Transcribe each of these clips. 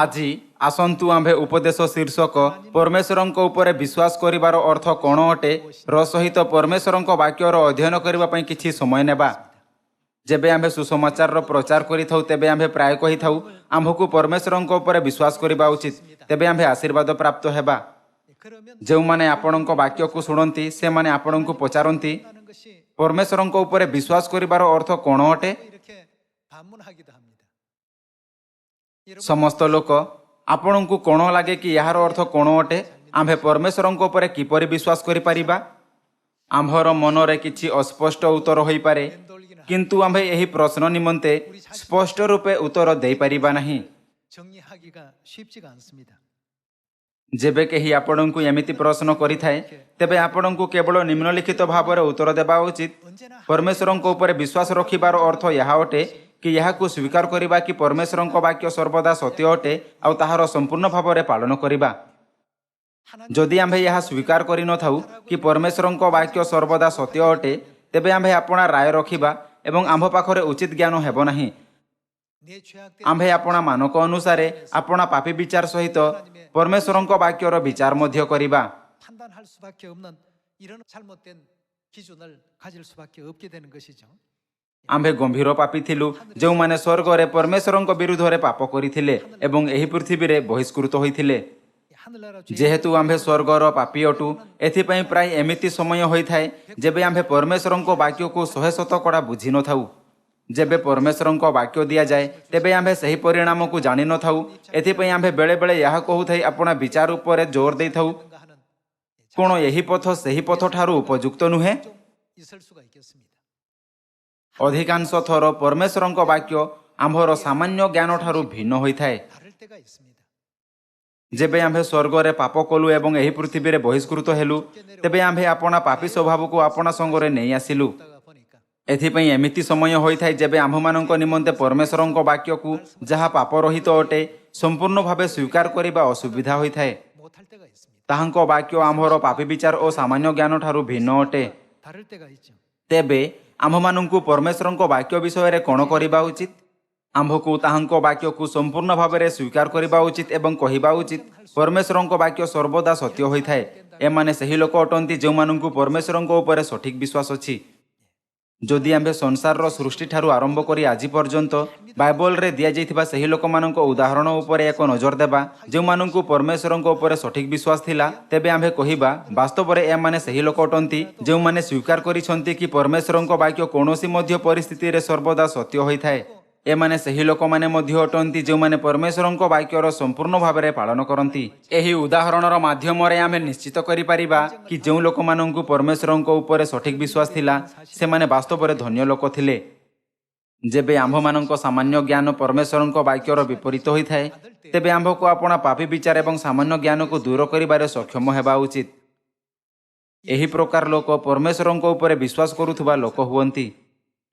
আজি আসন্তু আম্ভে উপদেশ শীর্ষক পরমেশ্বরଙ୍କ উপরে বিশ্বাস করিবার অর্থ কোণ অটে র সহিত পরমেশ্বরଙ୍କ বাক্যর অধ্যয়ন করিবা পাই কিছু সময় নেবা। যেবে আম্ভে সুসমাচারর প্রচার করিথাউ তেবে আম্ভে প্রায় কহিথাউ আম্ভকু পরমেশ্বরଙ୍କ উপরে বিশ্বাস করিবা উচিত, তেবে আম্ভে আশীর্বাদ প্রাপ্ত হেবা। ଯେଉଁମାନେ ଆପଣଙ୍କ ବାକ୍ୟକୁ ଶୁଣନ୍ତି ସେମାନେ ଆପଣଙ୍କୁ ପଚାରନ୍ତି ପରମେଶ୍ୱରଙ୍କ ଉପରେ ବିଶ୍ୱାସ କରିବାର ଅର୍ଥ କ'ଣ ଅଟେ? ସମସ୍ତ ଲୋକ ଆପଣଙ୍କୁ କ'ଣ ଲାଗେ କି ଏହାର ଅର୍ଥ କ'ଣ ଅଟେ? ଆମ୍ଭେ ପରମେଶ୍ୱରଙ୍କ ଉପରେ କିପରି ବିଶ୍ୱାସ କରିପାରିବା? ଆମ୍ଭର ମନରେ କିଛି ଅସ୍ପଷ୍ଟ ଉତ୍ତର ହୋଇପାରେ, କିନ୍ତୁ ଆମ୍ଭେ ଏହି ପ୍ରଶ୍ନ ନିମନ୍ତେ ସ୍ପଷ୍ଟ ରୂପେ ଉତ୍ତର ଦେଇପାରିବା ନାହିଁ। ଯେବେ କେହି ଆପଣଙ୍କୁ ଏମିତି ପ୍ରଶ୍ନ କରିଥାଏ ତେବେ ଆପଣଙ୍କୁ କେବଳ ନିମ୍ନଲିଖିତ ଭାବରେ ଉତ୍ତର ଦେବା ଉଚିତ। ପରମେଶ୍ୱରଙ୍କ ଉପରେ ବିଶ୍ୱାସ ରଖିବାର ଅର୍ଥ ଏହା ଅଟେ କି ଏହାକୁ ସ୍ୱୀକାର କରିବା କି ପରମେଶ୍ୱରଙ୍କ ବାକ୍ୟ ସର୍ବଦା ସତ୍ୟ ଅଟେ ଆଉ ତାହାର ସମ୍ପୂର୍ଣ୍ଣ ଭାବରେ ପାଳନ କରିବା। ଯଦି ଆମ୍ଭେ ଏହା ସ୍ୱୀକାର କରିନଥାଉ କି ପରମେଶ୍ୱରଙ୍କ ବାକ୍ୟ ସର୍ବଦା ସତ୍ୟ ଅଟେ, ତେବେ ଆମ୍ଭେ ଆପଣା ରାୟ ରଖିବା ଏବଂ ଆମ୍ଭ ପାଖରେ ଉଚିତ ଜ୍ଞାନ ହେବ ନାହିଁ। ଆମ୍ଭେ ଆପଣା ମାନକ ଅନୁସାରେ ଆପଣା ପାପୀ ବିଚାର ସହିତ ପରମେଶ୍ୱରଙ୍କ ବାକ୍ୟର ବିଚାର ମଧ୍ୟ କରିବା। ଆମ୍ଭେ ଗମ୍ଭୀର ପାପୀ ଥିଲୁ ଯେଉଁମାନେ ସ୍ୱର୍ଗରେ ପରମେଶ୍ୱରଙ୍କ ବିରୁଦ୍ଧରେ ପାପ କରିଥିଲେ ଏବଂ ଏହି ପୃଥିବୀରେ ବହିଷ୍କୃତ ହୋଇଥିଲେ। ଯେହେତୁ ଆମ୍ଭେ ସ୍ୱର୍ଗର ପାପୀ ଅଟୁ, ଏଥିପାଇଁ ପ୍ରାୟ ଏମିତି ସମୟ ହୋଇଥାଏ ଯେବେ ଆମ୍ଭେ ପରମେଶ୍ୱରଙ୍କ ବାକ୍ୟକୁ 100% ବୁଝିନଥାଉ। ଯେବେ ପରମେଶ୍ୱରଙ୍କ ବାକ୍ୟ ଦିଆଯାଏ ତେବେ ଆମ୍ଭେ ସେହି ପରିଣାମକୁ ଜାଣିନଥାଉ। ଏଥିପାଇଁ ଆମ୍ଭେ ବେଳେବେଳେ ଏହା କହୁଥାଇ ଆପଣା ବିଚାର ଉପରେ ଜୋର ଦେଇଥାଉ, କ'ଣ ଏହି ପଥ ସେହି ପଥ ଠାରୁ ଉପଯୁକ୍ତ ନୁହେଁ? ଅଧିକାଂଶ ଥର ପରମେଶ୍ୱରଙ୍କ ବାକ୍ୟ ଆମ୍ଭର ସାମାନ୍ୟ ଜ୍ଞାନ ଠାରୁ ଭିନ୍ନ ହୋଇଥାଏ। ଯେବେ ଆମ୍ଭେ ସ୍ୱର୍ଗରେ ପାପ କଲୁ ଏବଂ ଏହି ପୃଥିବୀରେ ବହିଷ୍କୃତ ହେଲୁ, ତେବେ ଆମ୍ଭେ ଆପଣା ପାପୀ ସ୍ୱଭାବକୁ ଆପଣା ସଙ୍ଗରେ ନେଇ ଆସିଲୁ। ଏଥିପାଇଁ ଏମିତି ସମୟ ହୋଇଥାଏ ଯେବେ ଆମ୍ଭମାନଙ୍କ ନିମନ୍ତେ ପରମେଶ୍ୱରଙ୍କ ବାକ୍ୟକୁ, ଯାହା ପାପରହିତ ଅଟେ, ସମ୍ପୂର୍ଣ୍ଣ ଭାବେ ସ୍ୱୀକାର କରିବା ଅସୁବିଧା ହୋଇଥାଏ। ତାହାଙ୍କ ବାକ୍ୟ ଆମ୍ଭର ପାପୀ ବିଚାର ଓ ସାମାନ୍ୟ ଜ୍ଞାନ ଠାରୁ ଭିନ୍ନ ଅଟେ। ତେବେ ଆମ୍ଭମାନଙ୍କୁ ପରମେଶ୍ୱରଙ୍କ ବାକ୍ୟ ବିଷୟରେ କ'ଣ କରିବା ଉଚିତ? ଆମ୍ଭକୁ ତାହାଙ୍କ ବାକ୍ୟକୁ ସମ୍ପୂର୍ଣ୍ଣ ଭାବରେ ସ୍ୱୀକାର କରିବା ଉଚିତ ଏବଂ କହିବା ଉଚିତ, ପରମେଶ୍ୱରଙ୍କ ବାକ୍ୟ ସର୍ବଦା ସତ୍ୟ ହୋଇଥାଏ। ଏମାନେ ସେହି ଲୋକ ଅଟନ୍ତି ଯେଉଁମାନଙ୍କୁ ପରମେଶ୍ୱରଙ୍କ ଉପରେ ସଠିକ ବିଶ୍ୱାସ ଅଛି। ଯଦି ଆମ୍ଭେ ସଂସାରର ସୃଷ୍ଟିଠାରୁ ଆରମ୍ଭ କରି ଆଜି ପର୍ଯ୍ୟନ୍ତ ବାଇବଲରେ ଦିଆଯାଇଥିବା ସେହି ଲୋକମାନଙ୍କ ଉଦାହରଣ ଉପରେ ଏକ ନଜର ଦେବା ଯେଉଁମାନଙ୍କୁ ପରମେଶ୍ୱରଙ୍କ ଉପରେ ସଠିକ ବିଶ୍ୱାସ ଥିଲା, ତେବେ ଆମ୍ଭେ କହିବା ବାସ୍ତବରେ ଏମାନେ ସେହି ଲୋକ ଅଟନ୍ତି ଯେଉଁମାନେ ସ୍ୱୀକାର କରିଛନ୍ତି କି ପରମେଶ୍ୱରଙ୍କ ବାକ୍ୟ କୌଣସି ମଧ୍ୟ ପରିସ୍ଥିତିରେ ସର୍ବଦା ସତ୍ୟ ହୋଇଥାଏ। ଏମାନେ ସେହି ଲୋକମାନେ ମଧ୍ୟ ଅଟନ୍ତି ଯେଉଁମାନେ ପରମେଶ୍ୱରଙ୍କ ବାକ୍ୟର ସମ୍ପୂର୍ଣ୍ଣ ଭାବରେ ପାଳନ କରନ୍ତି। ଏହି ଉଦାହରଣର ମାଧ୍ୟମରେ ଆମେ ନିଶ୍ଚିତ କରିପାରିବା କି ଯେଉଁ ଲୋକମାନଙ୍କୁ ପରମେଶ୍ୱରଙ୍କ ଉପରେ ସଠିକ ବିଶ୍ୱାସ ଥିଲା ସେମାନେ ବାସ୍ତବରେ ଧନ୍ୟ ଲୋକ ଥିଲେ। ଯେବେ ଆମ୍ଭମାନଙ୍କ ସାମାନ୍ୟ ଜ୍ଞାନ ପରମେଶ୍ୱରଙ୍କ ବାକ୍ୟର ବିପରୀତ ହୋଇଥାଏ, ତେବେ ଆମ୍ଭକୁ ଆପଣା ପାପୀ ବିଚାର ଏବଂ ସାମାନ୍ୟ ଜ୍ଞାନକୁ ଦୂର କରିବାରେ ସକ୍ଷମ ହେବା ଉଚିତ। ଏହି ପ୍ରକାର ଲୋକ ପରମେଶ୍ୱରଙ୍କ ଉପରେ ବିଶ୍ୱାସ କରୁଥିବା ଲୋକ ହୁଅନ୍ତି।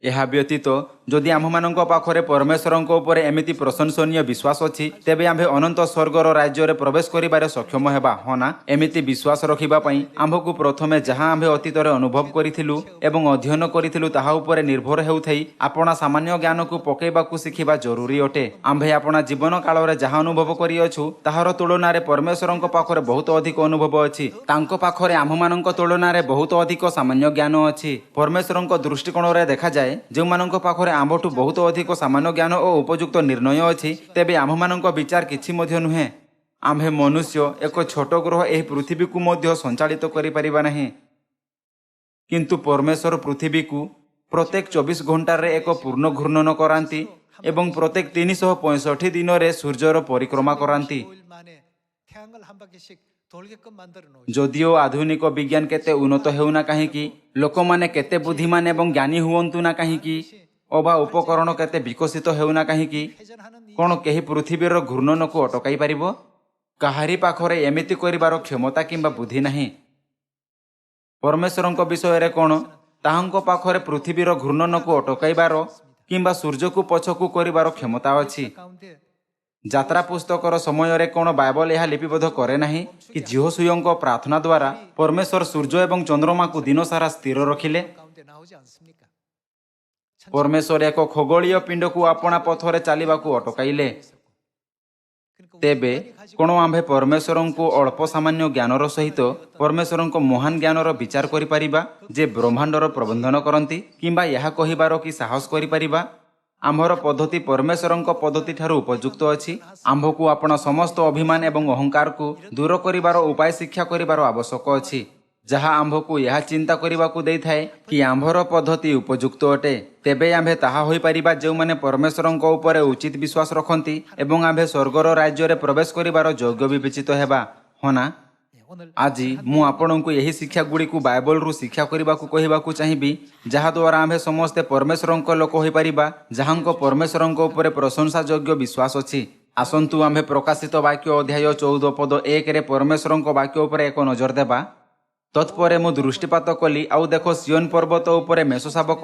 ଏହା ବ୍ୟତୀତ ଯଦି ଆମ୍ଭମାନଙ୍କ ପାଖରେ ପରମେଶ୍ୱରଙ୍କ ଉପରେ ଏମିତି ପ୍ରଶଂସନୀୟ ବିଶ୍ୱାସ ଅଛି, ତେବେ ଆମ୍ଭେ ଅନନ୍ତ ସ୍ୱର୍ଗର ରାଜ୍ୟରେ ପ୍ରବେଶ କରିବାରେ ସକ୍ଷମ ହେବା। ହଁ ନା? ଏମିତି ବିଶ୍ୱାସ ରଖିବା ପାଇଁ ଆମ୍ଭକୁ ପ୍ରଥମେ ଯାହା ଆମ୍ଭେ ଅତୀତରେ ଅନୁଭବ କରିଥିଲୁ ଏବଂ ଅଧ୍ୟୟନ କରିଥିଲୁ ତାହା ଉପରେ ନିର୍ଭର ହେଉଥାଇ ଆପଣା ସାମାନ୍ୟ ଜ୍ଞାନକୁ ପକାଇବାକୁ ଶିଖିବା ଜରୁରୀ ଅଟେ। ଆମ୍ଭେ ଆପଣା ଜୀବନ କାଳରେ ଯାହା ଅନୁଭବ କରିଅଛୁ ତାହାର ତୁଳନାରେ ପରମେଶ୍ୱରଙ୍କ ପାଖରେ ବହୁତ ଅଧିକ ଅନୁଭବ ଅଛି। ତାଙ୍କ ପାଖରେ ଆମ୍ଭମାନଙ୍କ ତୁଳନାରେ ବହୁତ ଅଧିକ ସାମାନ୍ୟ ଜ୍ଞାନ ଅଛି। ପରମେଶ୍ୱରଙ୍କ ଦୃଷ୍ଟିକୋଣରେ ଦେଖାଯାଏ ଯେଉଁମାନଙ୍କ ପାଖରେ ଆମ୍ଭଠୁ ବହୁତ ଅଧିକ ସାମାନ୍ୟ ଜ୍ଞାନ ଓ ଉପଯୁକ୍ତ ନିର୍ଣ୍ଣୟ ଅଛି, ତେବେ ଆମ୍ଭମାନଙ୍କ ବିଚାର କିଛି ମଧ୍ୟ ନୁହେଁ। ଆମ୍ଭେ ମନୁଷ୍ୟ ଏକ ଛୋଟ ଗ୍ରହ ଏହି ପୃଥିବୀକୁ ମଧ୍ୟ ସଞ୍ଚାଳିତ କରିପାରିବା ନାହିଁ, କିନ୍ତୁ ପରମେଶ୍ୱର ପୃଥିବୀକୁ ପ୍ରତ୍ୟେକ 24 ଘଣ୍ଟାରେ ଏକ ପୂର୍ଣ୍ଣ ଘୂର୍ଣ୍ଣନ କରାନ୍ତି ଏବଂ ପ୍ରତ୍ୟେକ 365 ଦିନରେ ସୂର୍ଯ୍ୟର ପରିକ୍ରମା କରାନ୍ତି। ଯଦିଓ ଆଧୁନିକ ବିଜ୍ଞାନ କେତେ ଉନ୍ନତ ହେଉନା କାହିଁକି, ଲୋକମାନେ କେତେ ବୁଦ୍ଧିମାନ ଏବଂ ଜ୍ଞାନୀ ହୁଅନ୍ତୁ ନା କାହିଁକି, ଅବା ଉପକରଣ କେତେ ବିକଶିତ ହେଉନା କାହିଁକି, କ'ଣ କେହି ପୃଥିବୀର ଘୂର୍ଣ୍ଣନକୁ ଅଟକାଇ ପାରିବ? କାହାରି ପାଖରେ ଏମିତି କରିବାର କ୍ଷମତା କିମ୍ବା ବୁଦ୍ଧି ନାହିଁ। ପରମେଶ୍ୱରଙ୍କ ବିଷୟରେ କ'ଣ? ତାହାଙ୍କ ପାଖରେ ପୃଥିବୀର ଘୂର୍ଣ୍ଣନକୁ ଅଟକାଇବାର କିମ୍ବା ସୂର୍ଯ୍ୟକୁ ପଛକୁ କରିବାର କ୍ଷମତା ଅଛି। ଯାତ୍ରା ପୁସ୍ତକର ସମୟରେ କ'ଣ ବାଇବଲ ଏହା ଲିପିବଦ୍ଧ କରେ ନାହିଁ କି ଯହୋଶୁଆଙ୍କ ପ୍ରାର୍ଥନା ଦ୍ୱାରା ପରମେଶ୍ୱର ସୂର୍ଯ୍ୟ ଏବଂ ଚନ୍ଦ୍ରମାକୁ ଦିନସାରା ସ୍ଥିର ରଖିଲେ? ପରମେଶ୍ୱର ଏକ ଖଗୋଳୀୟ ପିଣ୍ଡକୁ ଆପଣା ପଥରେ ଚାଲିବାକୁ ଅଟକାଇଲେ। ତେବେ କ'ଣ ଆମ୍ଭେ ପରମେଶ୍ୱରଙ୍କୁ ଅଳ୍ପ ସାମାନ୍ୟ ଜ୍ଞାନର ସହିତ ପରମେଶ୍ୱରଙ୍କ ମହାନ ଜ୍ଞାନର ବିଚାର କରିପାରିବା ଯେ ବ୍ରହ୍ମାଣ୍ଡର ପ୍ରବନ୍ଧନ କରନ୍ତି କିମ୍ବା ଏହା କହିବାର କି ସାହସ କରିପାରିବା? ଆମ୍ଭର ପଦ୍ଧତି ପରମେଶ୍ୱରଙ୍କ ପଦ୍ଧତି ଠାରୁ ଉପଯୁକ୍ତ ଅଛି। ଆମ୍ଭକୁ ଆପଣ ସମସ୍ତ ଅଭିମାନ ଏବଂ ଅହଙ୍କାରକୁ ଦୂର କରିବାର ଉପାୟ ଶିକ୍ଷା କରିବାର ଆବଶ୍ୟକ ଅଛି, ଯାହା ଆମ୍ଭକୁ ଏହା ଚିନ୍ତା କରିବାକୁ ଦେଇଥାଏ କି ଆମ୍ଭର ପଦ୍ଧତି ଉପଯୁକ୍ତ ଅଟେ। ତେବେ ଆମ୍ଭେ ତାହା ହୋଇପାରିବା ଯେଉଁମାନେ ପରମେଶ୍ୱରଙ୍କ ଉପରେ ଉଚିତ ବିଶ୍ୱାସ ରଖନ୍ତି ଏବଂ ଆମ୍ଭେ ସ୍ୱର୍ଗର ରାଜ୍ୟରେ ପ୍ରବେଶ କରିବାର ଯୋଗ୍ୟ ବିବେଚିତ ହେବା। ହଁ ନା? ଆଜି ମୁଁ ଆପଣଙ୍କୁ ଏହି ଶିକ୍ଷାଗୁଡ଼ିକୁ ବାଇବଲରୁ ଶିକ୍ଷା କରିବାକୁ କହିବାକୁ ଚାହିଁବି, ଯାହାଦ୍ୱାରା ଆମ୍ଭେ ସମସ୍ତେ ପରମେଶ୍ୱରଙ୍କ ଲୋକ ହୋଇପାରିବା, ଯାହାଙ୍କ ପରମେଶ୍ୱରଙ୍କ ଉପରେ ପ୍ରଶଂସା ଯୋଗ୍ୟ ବିଶ୍ୱାସ ଅଛି। ଆସନ୍ତୁ ଆମ୍ଭେ ପ୍ରକାଶିତ ବାକ୍ୟ ଅଧ୍ୟାୟ 14 ପଦ 1ରେ ପରମେଶ୍ୱରଙ୍କ ବାକ୍ୟ ଉପରେ ଏକ ନଜର ଦେବା। ତତ୍ପରେ ମୁଁ ଦୃଷ୍ଟିପାତ କଲି, ଆଉ ଦେଖ ସିଓନ ପର୍ବତ ଉପରେ ମେଷଶାବକ,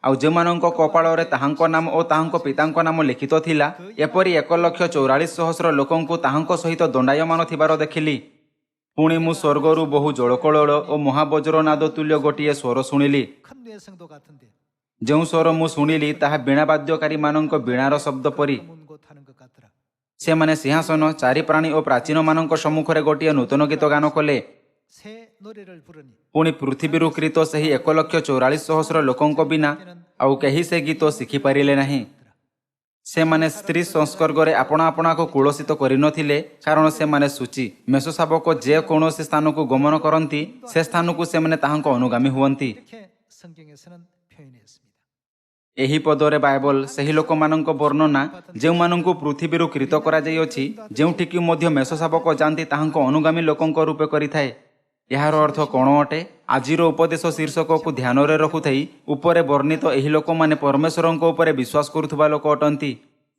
ଆଉ ଯେଉଁମାନଙ୍କ କପାଳରେ ତାହାଙ୍କ ନାମ ଓ ତାହାଙ୍କ ପିତାଙ୍କ ନାମ ଲିଖିତ ଥିଲା, ଏପରି 1,44,000 ଲୋକଙ୍କୁ ତାହାଙ୍କ ସହିତ ଦଣ୍ଡାୟମାନ ଥିବାର ଦେଖିଲି। ପୁଣି ମୁଁ ସ୍ୱର୍ଗରୁ ବହୁ ଜଳକଳୋଳ ଓ ମହାବଜ୍ରନାଦ ତୁଲ୍ୟ ଗୋଟିଏ ସ୍ୱର ଶୁଣିଲି। ଯେଉଁ ସ୍ୱର ମୁଁ ଶୁଣିଲି ତାହା ବୀଣାବାଦ୍ୟକାରୀମାନଙ୍କ ବୀଣାର ଶବ୍ଦ ପରି। ସେମାନେ ସିଂହାସନ, ଚାରି ପ୍ରାଣୀ ଓ ପ୍ରାଚୀନମାନଙ୍କ ସମ୍ମୁଖରେ ଗୋଟିଏ ନୂତନ ଗୀତ ଗାନ କଲେ। ପୁଣି ପୃଥିବୀରୁ କ୍ରୀତ ସେହି 1,44,000 ଲୋକଙ୍କ ବିନା ଆଉ କେହି ସେ ଗୀତ ଶିଖିପାରିଲେ ନାହିଁ। ସେମାନେ ସ୍ତ୍ରୀ ସଂସ୍କର୍ଗରେ ଆପଣା ଆପଣାକୁ କୁଳସିତ କରିନଥିଲେ, କାରଣ ସେମାନେ ସୂଚି। ମେଷଶାବକ ଯେ କୌଣସି ସ୍ଥାନକୁ ଗମନ କରନ୍ତି, ସେ ସ୍ଥାନକୁ ସେମାନେ ତାହାଙ୍କ ଅନୁଗାମୀ ହୁଅନ୍ତି। ଏହି ପଦରେ ବାଇବଲ ସେହି ଲୋକମାନଙ୍କ ବର୍ଣ୍ଣନା ଯେଉଁମାନଙ୍କୁ ପୃଥିବୀରୁ କ୍ରୀତ କରାଯାଇଅଛି, ଯେଉଁଠିକି ମଧ୍ୟ ମେଷଶାବକ ଯାଆନ୍ତି ତାହାଙ୍କ ଅନୁଗାମୀ ଲୋକଙ୍କ ରୂପେ କରିଥାଏ। ଏହାର ଅର୍ଥ କ'ଣ ଅଟେ? ଆଜିର ଉପଦେଶ ଶୀର୍ଷକକୁ ଧ୍ୟାନରେ ରଖୁଥାଇ ଉପରେ ବର୍ଣ୍ଣିତ ଏହି ଲୋକମାନେ ପରମେଶ୍ୱରଙ୍କ ଉପରେ ବିଶ୍ୱାସ କରୁଥିବା ଲୋକ ଅଟନ୍ତି।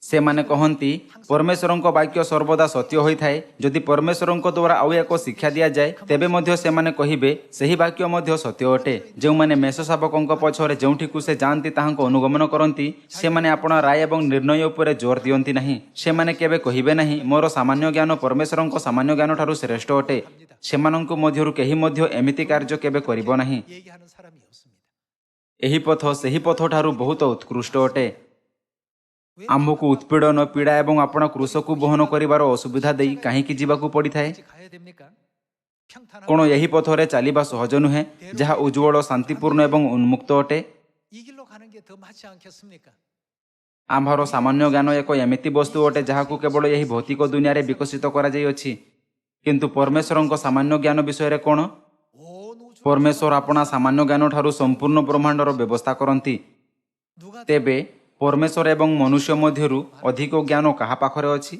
ସେମାନେ କହନ୍ତି, ପରମେଶ୍ୱରଙ୍କ ବାକ୍ୟ ସର୍ବଦା ସତ୍ୟ ହୋଇଥାଏ। ଯଦି ପରମେଶ୍ୱରଙ୍କ ଦ୍ୱାରା ଆଉ ଏକ ଶିକ୍ଷା ଦିଆଯାଏ, ତେବେ ମଧ୍ୟ ସେମାନେ କହିବେ ସେହି ବାକ୍ୟ ମଧ୍ୟ ସତ୍ୟ ଅଟେ। ଯେଉଁମାନେ ମେଷଶାବକଙ୍କ ପଛରେ ଯେଉଁଠିକୁ ସେ ଯାଆନ୍ତି ତାହାଙ୍କ ଅନୁଗମନ କରନ୍ତି, ସେମାନେ ଆପଣା ରାୟ ଏବଂ ନିର୍ଣ୍ଣୟ ଉପରେ ଜୋର ଦିଅନ୍ତି ନାହିଁ। ସେମାନେ କେବେ କହିବେ ନାହିଁ, ମୋର ସାମାନ୍ୟ ଜ୍ଞାନ ପରମେଶ୍ୱରଙ୍କ ସାମାନ୍ୟ ଜ୍ଞାନ ଠାରୁ ଶ୍ରେଷ୍ଠ ଅଟେ। ସେମାନଙ୍କ ମଧ୍ୟରୁ କେହି ମଧ୍ୟ ଏମିତି କାର୍ଯ୍ୟ କେବେ କରିବ ନାହିଁ। ଏହି ପଥ ସେହି ପଥଠାରୁ ବହୁତ ଉତ୍କୃଷ୍ଟ ଅଟେ। ଆମ୍ଭକୁ ଉତ୍ପୀଡ଼ନ, ପୀଡ଼ା ଏବଂ ଆପଣା କ୍ରୁଶକୁ ବହନ କରିବାର ଅସୁବିଧା ଦେଇ କାହିଁକି ଯିବାକୁ ପଡ଼ିଥାଏ? କ'ଣ ଏହି ପଥରେ ଚାଲିବା ସହଜ ନୁହେଁ, ଯାହା ଉଜ୍ଜ୍ୱଳ, ଶାନ୍ତିପୂର୍ଣ୍ଣ ଏବଂ ଉନ୍ମୁକ୍ତ ଅଟେ? ଆମ୍ଭର ସାମାନ୍ୟ ଜ୍ଞାନ ଏକ ଏମିତି ବସ୍ତୁ ଅଟେ ଯାହାକୁ କେବଳ ଏହି ଭୌତିକ ଦୁନିଆରେ ବିକଶିତ କରାଯାଇଅଛି। କିନ୍ତୁ ପରମେଶ୍ୱରଙ୍କ ସାମାନ୍ୟ ଜ୍ଞାନ ବିଷୟରେ କ'ଣ? ପରମେଶ୍ୱର ଆପଣା ସାମାନ୍ୟ ଜ୍ଞାନ ଠାରୁ ସମ୍ପୂର୍ଣ୍ଣ ବ୍ରହ୍ମାଣ୍ଡର ବ୍ୟବସ୍ଥା କରନ୍ତି। ତେବେ ପରମେଶ୍ୱର ଏବଂ ମନୁଷ୍ୟ ମଧ୍ୟରୁ ଅଧିକ ଜ୍ଞାନ କାହା ପାଖରେ ଅଛି?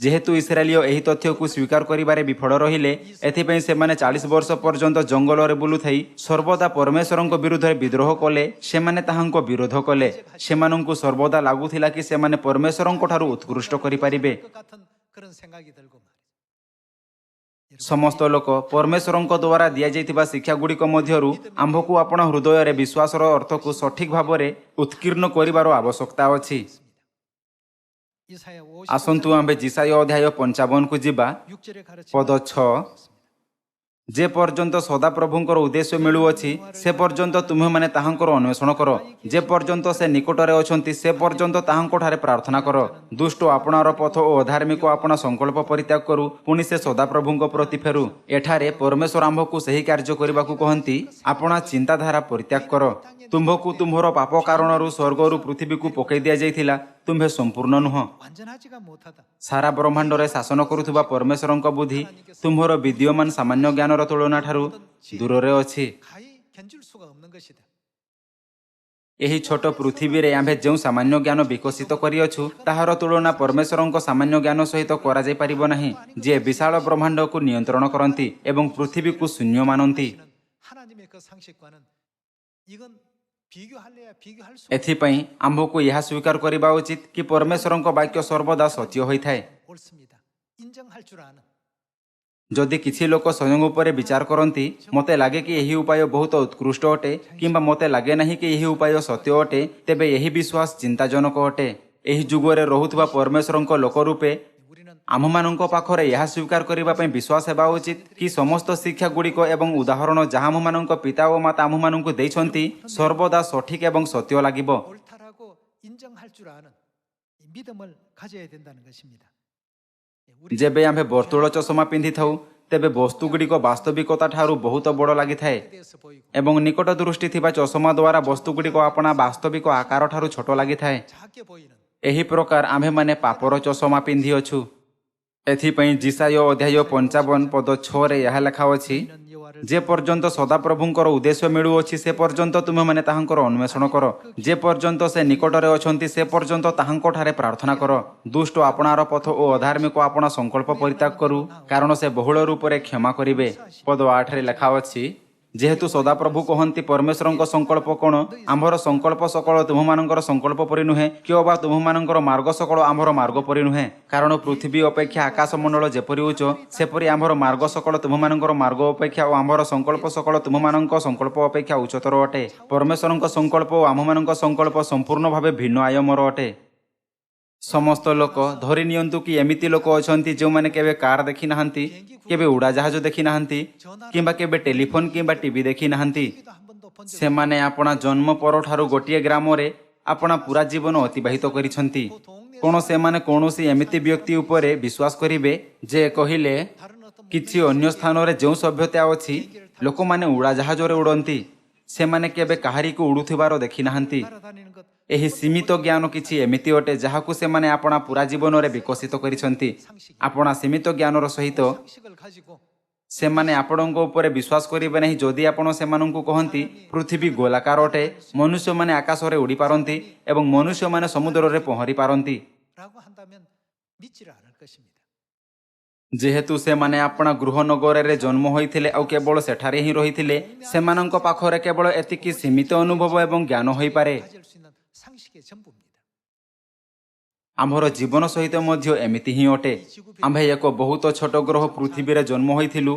ଯେହେତୁ ଇସ୍ରାଏଲୀୟ ଏହି ତଥ୍ୟକୁ ସ୍ୱୀକାର କରିବାରେ ବିଫଳ ରହିଲେ, ଏଥିପାଇଁ ସେମାନେ 40 ବର୍ଷ ପର୍ଯ୍ୟନ୍ତ ଜଙ୍ଗଲରେ ବୁଲୁଥାଇ ସର୍ବଦା ପରମେଶ୍ୱରଙ୍କ ବିରୁଦ୍ଧରେ ବିଦ୍ରୋହ କଲେ। ସେମାନେ ତାହାଙ୍କ ବିରୋଧ କଲେ। ସେମାନଙ୍କୁ ସର୍ବଦା ଲାଗୁଥିଲା କି ସେମାନେ ପରମେଶ୍ୱରଙ୍କ ଠାରୁ ଉତ୍କୃଷ୍ଟ କରିପାରିବେ। ସମସ୍ତ ଲୋକ ପରମେଶ୍ୱରଙ୍କ ଦ୍ୱାରା ଦିଆଯାଇଥିବା ଶିକ୍ଷାଗୁଡ଼ିକ ମଧ୍ୟରୁ ଆମ୍ଭକୁ ଆପଣା ହୃଦୟରେ ବିଶ୍ୱାସର ଅର୍ଥକୁ ସଠିକ୍ ଭାବରେ ଉତ୍କୀର୍ଣ୍ଣ କରିବାର ଆବଶ୍ୟକତା ଅଛି। ଆସନ୍ତୁ ଆମ୍ଭେ ଯିଶାୟ ଅଧ୍ୟାୟ 55କୁ ଯିବା। ପଦ 6, ଯେ ପର୍ଯ୍ୟନ୍ତ ସଦାପ୍ରଭୁଙ୍କର ଉଦ୍ଦେଶ୍ୟ ମିଳୁଅଛି, ସେ ପର୍ଯ୍ୟନ୍ତ ତୁମେମାନେ ତାହାଙ୍କର ଅନ୍ୱେଷଣ କର। ଯେ ପର୍ଯ୍ୟନ୍ତ ସେ ନିକଟରେ ଅଛନ୍ତି, ସେ ପର୍ଯ୍ୟନ୍ତ ତାହାଙ୍କଠାରେ ପ୍ରାର୍ଥନା କର। ଦୁଷ୍ଟ ଆପଣାର ପଥ ଓ ଅଧାର୍ମିକ ଆପଣା ସଂକଳ୍ପ ପରିତ୍ୟାଗ କରୁ, ପୁଣି ସେ ସଦାପ୍ରଭୁଙ୍କ ପ୍ରତି ଫେରୁ। ଏଠାରେ ପରମେଶ୍ୱର ଆମ୍ଭକୁ ସେହି କାର୍ଯ୍ୟ କରିବାକୁ କହନ୍ତି। ଆପଣା ଚିନ୍ତାଧାରା ପରିତ୍ୟାଗ କର। ତୁମ୍ଭକୁ ତୁମ୍ଭର ପାପ କାରଣରୁ ସ୍ୱର୍ଗରୁ ପୃଥିବୀକୁ ପକାଇ ଦିଆଯାଇଥିଲା। ତୁମ୍ଭେ ସମ୍ପୂର୍ଣ୍ଣ ନୁହଁ। ସାରା ବ୍ରହ୍ମାଣ୍ଡରେ ଶାସନ କରୁଥିବା ପରମେଶ୍ୱରଙ୍କ ବୁଦ୍ଧି ତୁମ୍ଭର ବିଦ୍ୟମାନ ସାମାନ୍ୟ ଜ୍ଞାନର ତୁଳନା ଠାରୁ ଦୂରରେ ଅଛି। ଏହି ଛୋଟ ପୃଥିବୀରେ ଆମ୍ଭେ ଯେଉଁ ସାମାନ୍ୟ ଜ୍ଞାନ ବିକଶିତ କରିଅଛୁ, ତାହାର ତୁଳନା ପରମେଶ୍ୱରଙ୍କ ସାମାନ୍ୟ ଜ୍ଞାନ ସହିତ କରାଯାଇପାରିବ ନାହିଁ, ଯିଏ ବିଶାଳ ବ୍ରହ୍ମାଣ୍ଡକୁ ନିୟନ୍ତ୍ରଣ କରନ୍ତି ଏବଂ ପୃଥିବୀକୁ ଶୂନ୍ୟ ମାନନ୍ତି। ଏଥିପାଇଁ ଆମ୍ଭକୁ ଏହା ସ୍ୱୀକାର କରିବା ଉଚିତ କି ପରମେଶ୍ୱରଙ୍କ ବାକ୍ୟ ସର୍ବଦା ସତ୍ୟ ହୋଇଥାଏ। ଯଦି କିଛି ଲୋକ ସ୍ୱୟଂ ଉପରେ ବିଚାର କରନ୍ତି, ମୋତେ ଲାଗେ କି ଏହି ଉପାୟ ବହୁତ ଉତ୍କୃଷ୍ଟ ଅଟେ, କିମ୍ବା ମୋତେ ଲାଗେ ନାହିଁ କି ଏହି ଉପାୟ ସତ୍ୟ ଅଟେ, ତେବେ ଏହି ବିଶ୍ୱାସ ଚିନ୍ତାଜନକ ଅଟେ। ଏହି ଯୁଗରେ ରହୁଥିବା ପରମେଶ୍ୱରଙ୍କ ଲୋକ ରୂପେ ଆମ୍ଭମାନଙ୍କ ପାଖରେ ଏହା ସ୍ୱୀକାର କରିବା ପାଇଁ ବିଶ୍ୱାସ ହେବା ଉଚିତ କି ସମସ୍ତ ଶିକ୍ଷା ଗୁଡ଼ିକ ଏବଂ ଉଦାହରଣ ଯାହା ଆମ୍ଭମାନଙ୍କ ପିତା ଓ ମାତା ଆମ୍ଭମାନଙ୍କୁ ଦେଇଛନ୍ତି, ସର୍ବଦା ସଠିକ୍ ଏବଂ ସତ୍ୟ ଲାଗିବ। 믿음을 가져야 된다는 것입니다. ଯେବେ ଆମ୍ଭେ ବର୍ତ୍ତୁଳ ଚଷମା ପିନ୍ଧିଥାଉ ତେବେ ବସ୍ତୁଗୁଡ଼ିକ ବାସ୍ତବିକତା ଠାରୁ ବହୁତ ବଡ଼ ଲାଗିଥାଏ ଏବଂ ନିକଟ ଦୃଷ୍ଟି ଥିବା ଚଷମା ଦ୍ୱାରା ବସ୍ତୁଗୁଡ଼ିକ ଆପଣା ବାସ୍ତବିକ ଆକାର ଠାରୁ ଛୋଟ ଲାଗିଥାଏ। 작게 보이는 ଏହି ପ୍ରକାର ଆମ୍ଭେମାନେ ପାପର ଚଷମା ପିନ୍ଧିଅଛୁ। ଏଥିପାଇଁ ଜିସାୟ ଅଧ୍ୟାୟ 55 ପଦ 6ରେ ଏହା ଲେଖାଅଛି, ଯେ ପର୍ଯ୍ୟନ୍ତ ସଦାପ୍ରଭୁଙ୍କର ଉଦ୍ଦେଶ୍ୟ ମିଳୁଅଛି ସେ ପର୍ଯ୍ୟନ୍ତ ତୁମେମାନେ ତାହାଙ୍କର ଅନ୍ୱେଷଣ କର। ଯେ ପର୍ଯ୍ୟନ୍ତ ସେ ନିକଟରେ ଅଛନ୍ତି ସେ ପର୍ଯ୍ୟନ୍ତ ତାହାଙ୍କଠାରେ ପ୍ରାର୍ଥନା କର। ଦୁଷ୍ଟ ଆପଣାର ପଥ ଓ ଅଧାର୍ମିକ ଆପଣା ସଂକଳ୍ପ ପରିତ୍ୟାଗ କରୁ, କାରଣ ସେ ବହୁଳ ରୂପରେ କ୍ଷମା କରିବେ। ପଦ 8ରେ ଲେଖାଅଛି, ଯେହେତୁ ସଦାପ୍ରଭୁ କହନ୍ତି ପରମେଶ୍ୱରଙ୍କ ସଂକଳ୍ପ କ'ଣ? ଆମ୍ଭର ସଂକଳ୍ପ ସକଳ ତୁମମାନଙ୍କର ସଂକଳ୍ପ ପରି ନୁହେଁ କି ଅବା ତୁମମାନଙ୍କର ମାର୍ଗ ସକଳ ଆମ୍ଭର ମାର୍ଗ ପରି ନୁହେଁ। କାରଣ ପୃଥିବୀ ଅପେକ୍ଷା ଆକାଶମଣ୍ଡଳ ଯେପରି ଉଚ୍ଚ ସେପରି ଆମ୍ଭର ମାର୍ଗ ସକଳ ତୁମମାନଙ୍କର ମାର୍ଗ ଅପେକ୍ଷା ଓ ଆମ୍ଭର ସଂକଳ୍ପ ସକଳ ତୁମମାନଙ୍କ ସଂକଳ୍ପ ଅପେକ୍ଷା ଉଚ୍ଚତର ଅଟେ। ପରମେଶ୍ୱରଙ୍କ ସଂକଳ୍ପ ଓ ଆମ୍ଭମାନଙ୍କ ସଂକଳ୍ପ ସମ୍ପୂର୍ଣ୍ଣ ଭାବେ ଭିନ୍ନ ଆୟମର ଅଟେ। ସମସ୍ତ ଲୋକ ଧରି ନିଅନ୍ତୁ କି ଏମିତି ଲୋକ ଅଛନ୍ତି ଯେଉଁମାନେ କେବେ କାର୍ ଦେଖି ନାହାନ୍ତି, କେବେ ଉଡ଼ାଜାହାଜ ଦେଖି ନାହାନ୍ତି କିମ୍ବା କେବେ ଟେଲିଫୋନ କିମ୍ବା ଟିଭି ଦେଖି ନାହାନ୍ତି। ସେମାନେ ଆପଣା ଜନ୍ମ ପରଠାରୁ ଗୋଟିଏ ଗ୍ରାମରେ ଆପଣା ପୁରା ଜୀବନ ଅତିବାହିତ କରିଛନ୍ତି। କ'ଣ ସେମାନେ କୌଣସି ଏମିତି ବ୍ୟକ୍ତି ଉପରେ ବିଶ୍ୱାସ କରିବେ ଯେ କହିଲେ କିଛି ଅନ୍ୟ ସ୍ଥାନରେ ଯେଉଁ ସଭ୍ୟତା ଅଛି ଲୋକମାନେ ଉଡ଼ାଜାହାଜରେ ଉଡ଼ନ୍ତି, ସେମାନେ କେବେ କାହାରିକୁ ଉଡ଼ୁଥିବାର ଦେଖି ନାହାନ୍ତି। 날아다니는 것 ଏହି ସୀମିତ ଜ୍ଞାନ କିଛି ଏମିତି ଅଟେ ଯାହାକୁ ସେମାନେ ଆପଣା ପୁରା ଜୀବନରେ ବିକଶିତ କରିଛନ୍ତି। ଆପଣା ସୀମିତ ଜ୍ଞାନର ସହିତ 상식을 가지고 ସେମାନେ ଆପଣଙ୍କ ଉପରେ ବିଶ୍ୱାସ କରିବେ ନାହିଁ ଯଦି ଆପଣ ସେମାନଙ୍କୁ କହନ୍ତି ପୃଥିବୀ ଗୋଲାକାର ଅଟେ, ମନୁଷ୍ୟମାନେ ଆକାଶରେ ଉଡ଼ିପାରନ୍ତି ଏବଂ ମନୁଷ୍ୟମାନେ ସମୁଦ୍ରରେ ପହଁରି ପାରନ୍ତି। 라고 한다면 믿지를 않을 것입니다. ଯେହେତୁ ସେମାନେ ଆପଣା ଗୃହନଗରରେ ଜନ୍ମ ହୋଇଥିଲେ ଆଉ କେବଳ ସେଠାରେ ହିଁ ରହିଥିଲେ, ସେମାନଙ୍କ ପାଖରେ କେବଳ ଏତିକି ସୀମିତ ଅନୁଭବ ଏବଂ ଜ୍ଞାନ ହୋଇପାରେ। 가질 수 있는 상식의 전부입니다. ଆମ୍ଭର ଜୀବନ ସହିତ ମଧ୍ୟ ଏମିତି ହିଁ ଅଟେ। ଆମ୍ଭେ ଏକ ବହୁତ ଛୋଟ ଗ୍ରହ ପୃଥିବୀରେ ଜନ୍ମ ହୋଇଥିଲୁ।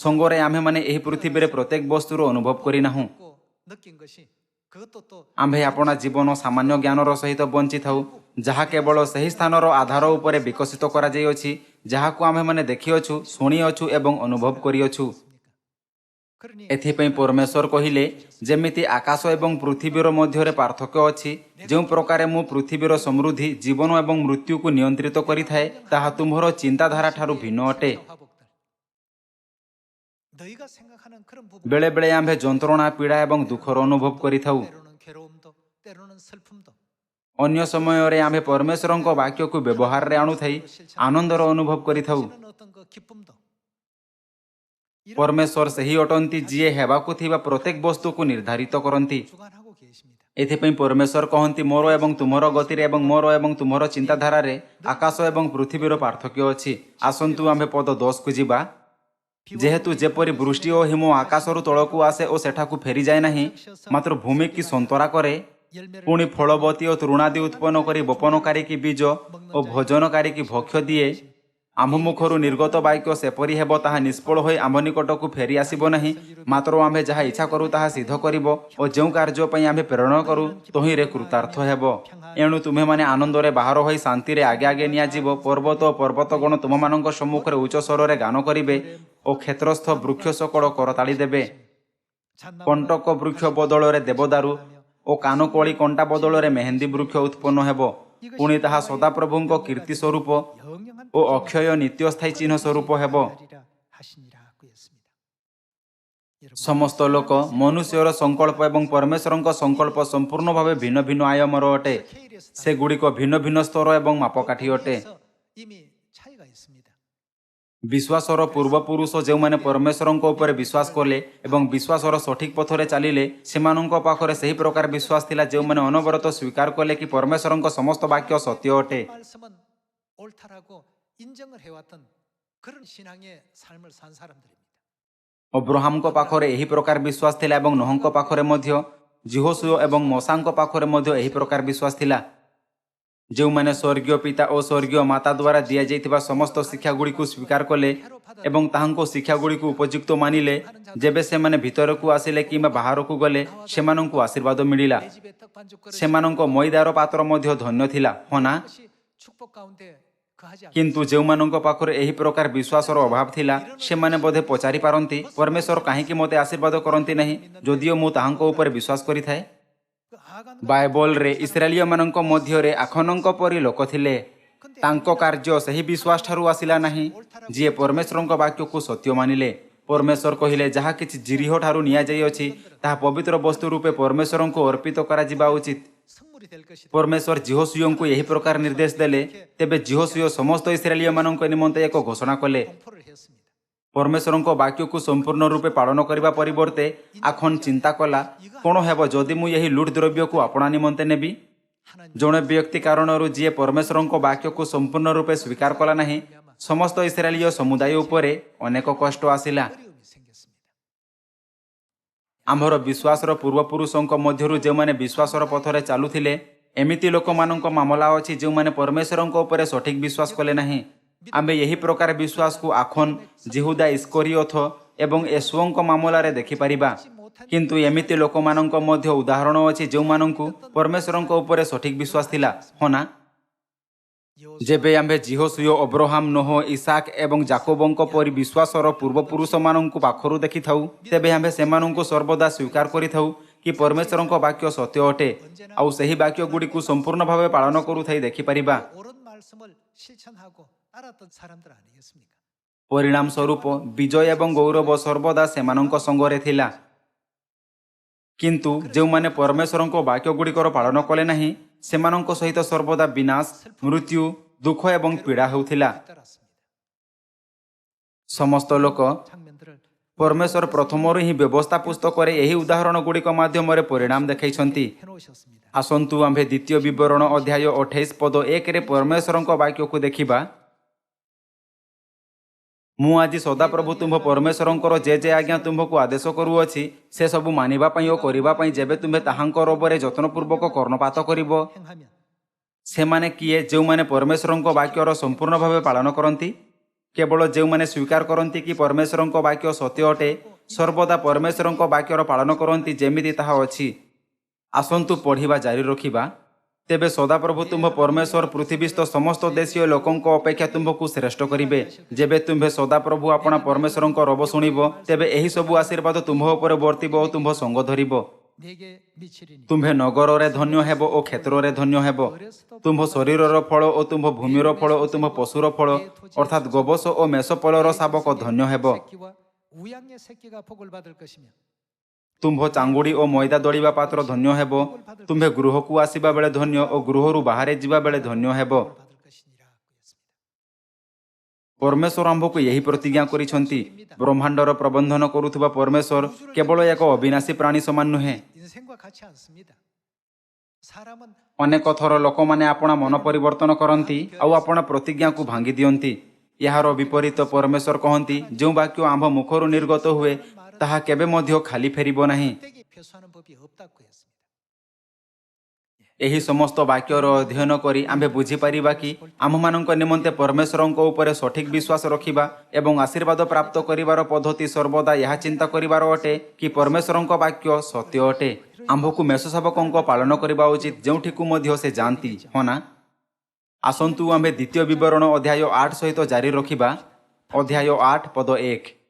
ସଙ୍ଗରେ ଆମ୍ଭେମାନେ ଏହି ପୃଥିବୀରେ ପ୍ରତ୍ୟେକ ବସ୍ତୁର ଅନୁଭବ କରିନାହୁଁ। 고 느낀 것이 그것도 또 ଆମ୍ଭେ ଆପଣା ଜୀବନ ସାମାନ୍ୟ ଜ୍ଞାନର ସହିତ ବଞ୍ଚିଥାଉ, ଯାହା କେବଳ ସେହି ସ୍ଥାନର ଆଧାର ଉପରେ ବିକଶିତ କରାଯାଇଅଛି ଯାହାକୁ ଆମ୍ଭେମାନେ ଦେଖିଅଛୁ, ଶୁଣିଅଛୁ ଏବଂ ଅନୁଭବ କରିଅଛୁ। 그러니 ଏଥିପାଇଁ ପରମେଶ୍ୱର କହିଲେ, ଯେମିତି ଆକାଶ ଏବଂ ପୃଥିବୀର ମଧ୍ୟରେ ପାର୍ଥକ୍ୟ ଅଛି, ଯେଉଁ ପ୍ରକାରେ ମୁଁ ପୃଥିବୀର ସମୃଦ୍ଧି, ଜୀବନ ଏବଂ ମୃତ୍ୟୁକୁ ନିୟନ୍ତ୍ରିତ କରିଥାଏ, ତାହା ତୁମ୍ଭର ଚିନ୍ତାଧାରା ଠାରୁ ଭିନ୍ନ ଅଟେ। 화복들 너희가 생각하는 그런 부분 ବେଳେବେଳେ ଆମ୍ଭେ ଯନ୍ତ୍ରଣା, ପୀଡ଼ା ଏବଂ ଦୁଃଖର ଅନୁଭବ କରିଥାଉ। 때로는 괴로움도 때로는 슬픔도 ଅନ୍ୟ ସମୟରେ ଆମ୍ଭେ ପରମେଶ୍ୱରଙ୍କ ବାକ୍ୟକୁ ବ୍ୟବହାରରେ ଆଣୁଥାଇ ଆନନ୍ଦର ଅନୁଭବ କରିଥାଉ। 지는 어떤 그 기쁨도 ପରମେଶ୍ୱର ସେହି ଅଟନ୍ତି ଯିଏ ହେବାକୁ ଥିବା ପ୍ରତ୍ୟେକ ବସ୍ତୁକୁ ନିର୍ଦ୍ଧାରିତ କରନ୍ତି। 주관하고 계십니다. ଏଥିପାଇଁ ପରମେଶ୍ୱର କହନ୍ତି, ମୋର ଏବଂ ତୁମର ଗତିରେ ଏବଂ ମୋର ଏବଂ ତୁମର ଚିନ୍ତାଧାରାରେ ଆକାଶ ଏବଂ ପୃଥିବୀର ପାର୍ଥକ୍ୟ ଅଛି। ଆସନ୍ତୁ ଆମ୍ଭେ ପଦ 10କୁ ଯିବା। ଯେହେତୁ ଯେପରି ବୃଷ୍ଟି ଓ ହିମ ଆକାଶରୁ ତଳକୁ ଆସେ ଓ ସେଠାକୁ ଫେରିଯାଏ ନାହିଁ, ମାତ୍ର ଭୂମି କି ସନ୍ତରା କରେ, ପୁଣି ଫଳବତୀ ଓ ତୃଣାଦି ଉତ୍ପନ୍ନ କରି ବପନକାରୀ କି ବୀଜ ଓ ଭୋଜନକାରୀ କି ଭକ୍ଷ୍ୟ ଦିଏ, ଆମ୍ଭ ମୁଖରୁ ନିର୍ଗତ ବାକ୍ୟ ସେପରି ହେବ, ତାହା ନିଷ୍ଫଳ ହୋଇ ଆମ୍ଭ ନିକଟକୁ ଫେରି ଆସିବ ନାହିଁ, ମାତ୍ର ଆମ୍ଭେ ଯାହା ଇଚ୍ଛା କରୁ ତାହା ସିଦ୍ଧ କରିବ ଓ ଯେଉଁ କାର୍ଯ୍ୟ ପାଇଁ ଆମ୍ଭେ ପ୍ରେରଣ କରୁ ତହିଁରେ କୃତାର୍ଥ ହେବ। ଏଣୁ ତୁମେମାନେ ଆନନ୍ଦରେ ବାହାର ହୋଇ ଶାନ୍ତିରେ ଆଗେ ଆଗେ ନିଆଯିବ। ପର୍ବତ ଓ ପର୍ବତଗଣ ତୁମମାନଙ୍କ ସମ୍ମୁଖରେ ଉଚ୍ଚ ସ୍ୱରରେ ଗାନ କରିବେ ଓ କ୍ଷେତ୍ରସ୍ଥ ବୃକ୍ଷ ସକଳ କରତାଳି ଦେବେ। କଣ୍ଟକ ବୃକ୍ଷ ବଦଳରେ ଦେବଦାରୁ ଓ କାନକୋଳି କଣ୍ଟା ବଦଳରେ ମେହେନ୍ଦୀ ବୃକ୍ଷ ଉତ୍ପନ୍ନ ହେବ। ପୁଣି ତାହା ସଦାପ୍ରଭୁଙ୍କ କୀର୍ତ୍ତି ସ୍ୱରୂପ 영영한 ଓ ଅକ୍ଷୟ ନିତ୍ୟସ୍ଥାୟୀ ଚିହ୍ନ ସ୍ୱରୂପ ହେବ। 하리라 하시니라 그였습니다. ସମସ୍ତ ଲୋକ, ମନୁଷ୍ୟର ସଂକଳ୍ପ ଏବଂ ପରମେଶ୍ୱରଙ୍କ ସଂକଳ୍ପ ସମ୍ପୂର୍ଣ୍ଣ ଭାବେ ଭିନ୍ନ ଭିନ୍ନ ଆୟମର ଅଟେ। ସେଗୁଡ଼ିକ ଭିନ୍ନ ଭିନ୍ନ ସ୍ତର ଏବଂ ମାପକାଠି ଅଟେ। 이미 차이가 있습니다. ବିଶ୍ୱାସର ପୂର୍ବପୁରୁଷ ଯେଉଁମାନେ ପରମେଶ୍ୱରଙ୍କ ଉପରେ ବିଶ୍ୱାସ କଲେ ଏବଂ ବିଶ୍ୱାସର ସଠିକ ପଥରେ ଚାଲିଲେ, ସେମାନଙ୍କ ପାଖରେ ସେହି ପ୍ରକାର ବିଶ୍ୱାସ ଥିଲା ଯେଉଁମାନେ ଅନବରତ ସ୍ୱୀକାର କଲେ କି ପରମେଶ୍ୱରଙ୍କ ସମସ୍ତ ବାକ୍ୟ ସତ୍ୟ ଅଟେ। 말씀은 옳다라고 인정을 해왔던 그런 신앙의 삶을 산 사람들입니다. ଅବ୍ରାହମଙ୍କ ପାଖରେ ଏହି ପ୍ରକାର ବିଶ୍ୱାସ ଥିଲା ଏବଂ ନୋହଙ୍କ ପାଖରେ ମଧ୍ୟ, ଜିହୋଶୁଅ ଏବଂ ମୋଶାଙ୍କ ପାଖରେ ମଧ୍ୟ ଏହି ପ୍ରକାର ବିଶ୍ୱାସ ଥିଲା। ଯେଉଁମାନେ ସ୍ୱର୍ଗୀୟ ପିତା ଓ ସ୍ୱର୍ଗୀୟ ମାତା ଦ୍ୱାରା ଦିଆଯାଇଥିବା ସମସ୍ତ ଶିକ୍ଷାଗୁଡ଼ିକୁ ସ୍ୱୀକାର କଲେ ଏବଂ ତାହାଙ୍କ ଶିକ୍ଷାଗୁଡ଼ିକୁ ଉପଯୁକ୍ତ ମାନିଲେ, ଯେବେ ସେମାନେ ଭିତରକୁ ଆସିଲେ କିମ୍ବା ବାହାରକୁ ଗଲେ ସେମାନଙ୍କୁ ଆଶୀର୍ବାଦ ମିଳିଲା। 내 집에 떡반죽 그릇이 ସେମାନଙ୍କ ମଇଦାର ପାତ୍ର ମଧ୍ୟ ଧନ୍ୟ ଥିଲା, ହଁ ନା? 것이 축복 가운데 거하지 않고 କିନ୍ତୁ ଯେଉଁମାନଙ୍କ ପାଖରେ ଏହି ପ୍ରକାର ବିଶ୍ୱାସର ଅଭାବ ଥିଲା, ସେମାନେ ବୋଧେ ପଚାରି ପାରନ୍ତି, ପରମେଶ୍ୱର କାହିଁକି ମୋତେ ଆଶୀର୍ବାଦ କରନ୍ତି ନାହିଁ ଯଦିଓ ମୁଁ ତାହାଙ୍କ ଉପରେ ବିଶ୍ୱାସ କରିଥାଏ? 그 아간 ବାଇବଲରେ ଇସ୍ରାଏଲୀୟମାନଙ୍କ ମଧ୍ୟରେ ଆଖନଙ୍କ ପରି ଲୋକ ଥିଲେ। ତାଙ୍କ କାର୍ଯ୍ୟ ସେହି ବିଶ୍ୱାସ ଠାରୁ ଆସିଲା ନାହିଁ ଯିଏ ପରମେଶ୍ୱରଙ୍କ ବାକ୍ୟକୁ ସତ୍ୟ ମାନିଲେ। ପରମେଶ୍ୱର କହିଲେ ଯାହା କିଛି ଜିରିହ ଠାରୁ ନିଆଯାଇଅଛି ତାହା ପବିତ୍ର ବସ୍ତୁ ରୂପେ ପରମେଶ୍ୱରଙ୍କୁ ଅର୍ପିତ କରାଯିବା ଉଚିତ। 성물이 될 것이다. ପରମେଶ୍ୱର ଜିହୋଶୁୟଙ୍କୁ ଏହି ପ୍ରକାର ନିର୍ଦ୍ଦେଶ ଦେଲେ। ତେବେ ଜିହୋଶୁୟ ସମସ୍ତ ଇସ୍ରାଏଲୀୟମାନଙ୍କ ନିମନ୍ତେ ଏକ ଘୋଷଣା କଲେ। 공포를 했습니다. ପରମେଶ୍ୱରଙ୍କ ବାକ୍ୟକୁ ସମ୍ପୂର୍ଣ୍ଣ ରୂପେ ପାଳନ କରିବା ପରିବର୍ତ୍ତେ ଆଖନ ଚିନ୍ତା କଲା, କ'ଣ ହେବ ଯଦି ମୁଁ ଏହି ଲୁଟ୍ ଦ୍ରବ୍ୟକୁ ଆପଣା ନିମନ୍ତେ ନେବି? 하나님 ଜଣେ ବ୍ୟକ୍ତି କାରଣରୁ ଯିଏ ପରମେଶ୍ୱରଙ୍କ ବାକ୍ୟକୁ ସମ୍ପୂର୍ଣ୍ଣ ରୂପେ ସ୍ୱୀକାର କଲା ନାହିଁ, ସମସ୍ତ ଇସ୍ରାଏଲୀୟ ସମୁଦାୟ ଉପରେ ଅନେକ କଷ୍ଟ ଆସିଲା। 어려움이 생겼습니다. ଆମର ବିଶ୍ୱାସର ପୂର୍ବପୁରୁଷଙ୍କ ମଧ୍ୟରୁ ଯେଉଁମାନେ ବିଶ୍ୱାସର ପଥରେ ଚାଲୁଥିଲେ, ଏମିତି ଲୋକମାନଙ୍କ ମାମଲା ଅଛି ଯେଉଁମାନେ ପରମେଶ୍ୱରଙ୍କ ଉପରେ ସଠିକ୍ ବିଶ୍ୱାସ କଲେ ନାହିଁ। ଆମେ ଏହି ପ୍ରକାର ବିଶ୍ୱାସକୁ ଆଖନ, ଜିହୁଦା ଇସ୍କରିୟୋଥ ଏବଂ ଏଶୁଅଙ୍କ ମାମଲାରେ ଦେଖିପାରିବା। କିନ୍ତୁ ଏମିତି ଲୋକମାନଙ୍କ ମଧ୍ୟ ଉଦାହରଣ ଅଛି ଯେଉଁମାନଙ୍କୁ ପରମେଶ୍ୱରଙ୍କ ଉପରେ ସଠିକ୍ ବିଶ୍ୱାସ ଥିଲା, ହଁ ନା? ଯେବେ ଆମ୍ଭେ ଜିହୋଶୁୟ, ଅବ୍ରାହମ, ନୋହ, ଇସାକ ଏବଂ ଯାକୋବଙ୍କ ପରି ବିଶ୍ୱାସର ପୂର୍ବପୁରୁଷମାନଙ୍କୁ ପାଖରୁ ଦେଖିଥାଉ, ତେବେ ଆମ୍ଭେ ସେମାନଙ୍କୁ ସର୍ବଦା ସ୍ୱୀକାର କରିଥାଉ କି ପରମେଶ୍ୱରଙ୍କ ବାକ୍ୟ ସତ୍ୟ ଅଟେ ଆଉ ସେହି ବାକ୍ୟଗୁଡ଼ିକୁ ସମ୍ପୂର୍ଣ୍ଣ ଭାବେ ପାଳନ କରୁଥାଇ ଦେଖିପାରିବା। 옳은 말씀을 실천하고 따랐던 사람들 아니겠습니까? ପରିଣାମ ସ୍ୱରୂପ ବିଜୟ ଏବଂ ଗୌରବ ସର୍ବଦା ସେମାନଙ୍କ ସଙ୍ଗରେ ଥିଲା। କିନ୍ତୁ ଯେଉଁମାନେ ପରମେଶ୍ୱରଙ୍କ ବାକ୍ୟଗୁଡ଼ିକର ପାଳନ କଲେ ନାହିଁ, ସେମାନଙ୍କ ସହିତ ସର୍ବଦା ବିନାଶ, ମୃତ୍ୟୁ, ଦୁଃଖ ଏବଂ ପୀଡ଼ା ହେଉଥିଲା। 따랐습니다. ସମସ୍ତ ଲୋକ 장면들을 ପରମେଶ୍ୱର ପ୍ରଥମରୁ ହିଁ ବ୍ୟବସ୍ଥା ପୁସ୍ତକରେ ଏହି ଉଦାହରଣଗୁଡ଼ିକ ମାଧ୍ୟମରେ ପରିଣାମ ଦେଖାଇଛନ୍ତି। 해놓으셨습니다. ଆସନ୍ତୁ ଆମ୍ଭେ ଦ୍ୱିତୀୟ ବିବରଣ ଅଧ୍ୟାୟ 28 ପଦ 1ରେ ପରମେଶ୍ୱରଙ୍କ ବାକ୍ୟକୁ ଦେଖିବା। ମୁଁ ଆଜି ସଦାପ୍ରଭୁ ତୁମ୍ଭ ପରମେଶ୍ୱରଙ୍କର ଯେ ଆଜ୍ଞା ତୁମ୍ଭକୁ ଆଦେଶ କରୁଅଛି, ସେସବୁ ମାନିବା ପାଇଁ ଓ କରିବା ପାଇଁ ଯେବେ ତୁମ୍ଭେ ତାହାଙ୍କ ରବରେ ଯତ୍ନପୂର୍ବକ କର୍ଣ୍ଣପାତ କରିବ। 행하면 ସେମାନେ କିଏ ଯେଉଁମାନେ ପରମେଶ୍ୱରଙ୍କ ବାକ୍ୟର ସମ୍ପୂର୍ଣ୍ଣ ଭାବେ ପାଳନ କରନ୍ତି? କେବଳ ଯେଉଁମାନେ ସ୍ୱୀକାର କରନ୍ତି କି ପରମେଶ୍ୱରଙ୍କ ବାକ୍ୟ ସତ୍ୟ ଅଟେ, ସର୍ବଦା ପରମେଶ୍ୱରଙ୍କ ବାକ୍ୟର ପାଳନ କରନ୍ତି ଯେମିତି ତାହା ଅଛି। ଆସନ୍ତୁ ପଢ଼ିବା ଜାରି ରଖିବା। ତେବେ ସଦାପ୍ରଭୁ ତୁମ୍ଭ ପରମେଶ୍ୱର ପୃଥିବୀସ୍ଥ ସମସ୍ତ ଦେଶୀୟ ଲୋକଙ୍କ ଅପେକ୍ଷା ତୁମ୍ଭକୁ ଶ୍ରେଷ୍ଠ କରିବେ। ଯେବେ ତୁମ୍ଭେ ସଦାପ୍ରଭୁ ଆପଣା ପରମେଶ୍ୱରଙ୍କ ରବ ଶୁଣିବ, ତେବେ ଏହିସବୁ ଆଶୀର୍ବାଦ ତୁମ୍ଭ ଉପରେ ବର୍ତ୍ତିବ ଓ ତୁମ୍ଭ ସଙ୍ଗ ଧରିବ। 내게 미치리니 ତୁମ୍ଭେ ନଗରରେ ଧନ୍ୟ ହେବ ଓ କ୍ଷେତ୍ରରେ ଧନ୍ୟ ହେବ। ତୁମ୍ଭ ଶରୀରର ଫଳ ଓ ତୁମ୍ଭ ଭୂମିର ଫଳ ଓ ତୁମ୍ଭ ପଶୁର ଫଳ ଅର୍ଥାତ୍ ଗୋବଷ ଓ ମେଷପଲର ଶାବକ ଧନ୍ୟ ହେବ। 새끼와 우양의 새끼가 복을 받을 것이며 ତୁମ୍ଭ ଚାଙ୍ଗୁଡ଼ି ଓ ମଇଦା ଦଳିବା ପାତ୍ର ଧନ୍ୟ ହେବ। ତୁମ୍ଭେ ଗୃହକୁ ଆସିବା ବେଳେ ଧନ୍ୟ ଓ ଗୃହରୁ ବାହାରେ ଯିବା ବେଳେ ଧନ୍ୟ ହେବ। 복을 받을 것이니라 했습니다. ପରମେଶ୍ୱର ଆମ୍ଭକୁ ଏହି ପ୍ରତିଜ୍ଞା କରିଛନ୍ତି। ବ୍ରହ୍ମାଣ୍ଡର ପ୍ରବନ୍ଧନ କରୁଥିବା ପରମେଶ୍ୱର କେବଳ ଏକ ଅବିନାଶୀ ପ୍ରାଣୀ ସମାନ ନୁହେଁ। 인생과 같지 않습니다. 사람은 ଅନେକ ଥର ଲୋକମାନେ ଆପଣା ମନ ପରିବର୍ତ୍ତନ କରନ୍ତି ଆଉ ଆପଣା ପ୍ରତିଜ୍ଞାକୁ ଭାଙ୍ଗି ଦିଅନ୍ତି। ଏହାର ବିପରୀତ ପରମେଶ୍ୱର କହନ୍ତି, ଯେଉଁ ବାକ୍ୟ ଆମ୍ଭ ମୁଖରୁ ନିର୍ଗତ ହୁଏ ତାହା କେବେ ମଧ୍ୟ ଖାଲି ଫେରିବ ନାହିଁ। 떼기 표수하는 법이 없다고 했습니다. ଏହି ସମସ୍ତ ବାକ୍ୟର ଅଧ୍ୟୟନ କରି ଆମ୍ଭେ ବୁଝିପାରିବା କି ଆମ୍ଭମାନଙ୍କ ନିମନ୍ତେ ପରମେଶ୍ୱରଙ୍କ ଉପରେ ସଠିକ୍ ବିଶ୍ୱାସ ରଖିବା ଏବଂ ଆଶୀର୍ବାଦ ପ୍ରାପ୍ତ କରିବାର ପଦ୍ଧତି ସର୍ବଦା ଏହା ଚିନ୍ତା କରିବାର ଅଟେ କି ପରମେଶ୍ୱରଙ୍କ ବାକ୍ୟ ସତ୍ୟ ଅଟେ। ଆମ୍ଭକୁ ମେଷଶାବକଙ୍କ ପାଳନ କରିବା ଉଚିତ ଯେଉଁଠିକୁ ମଧ୍ୟ ସେ ଯାଆନ୍ତି, ହଁ ନା? ଆସନ୍ତୁ ଆମ୍ଭେ ଦ୍ୱିତୀୟ ବିବରଣ ଅଧ୍ୟାୟ 8 ସହିତ ଜାରି ରଖିବା। ଅଧ୍ୟାୟ 8 ପଦ 1।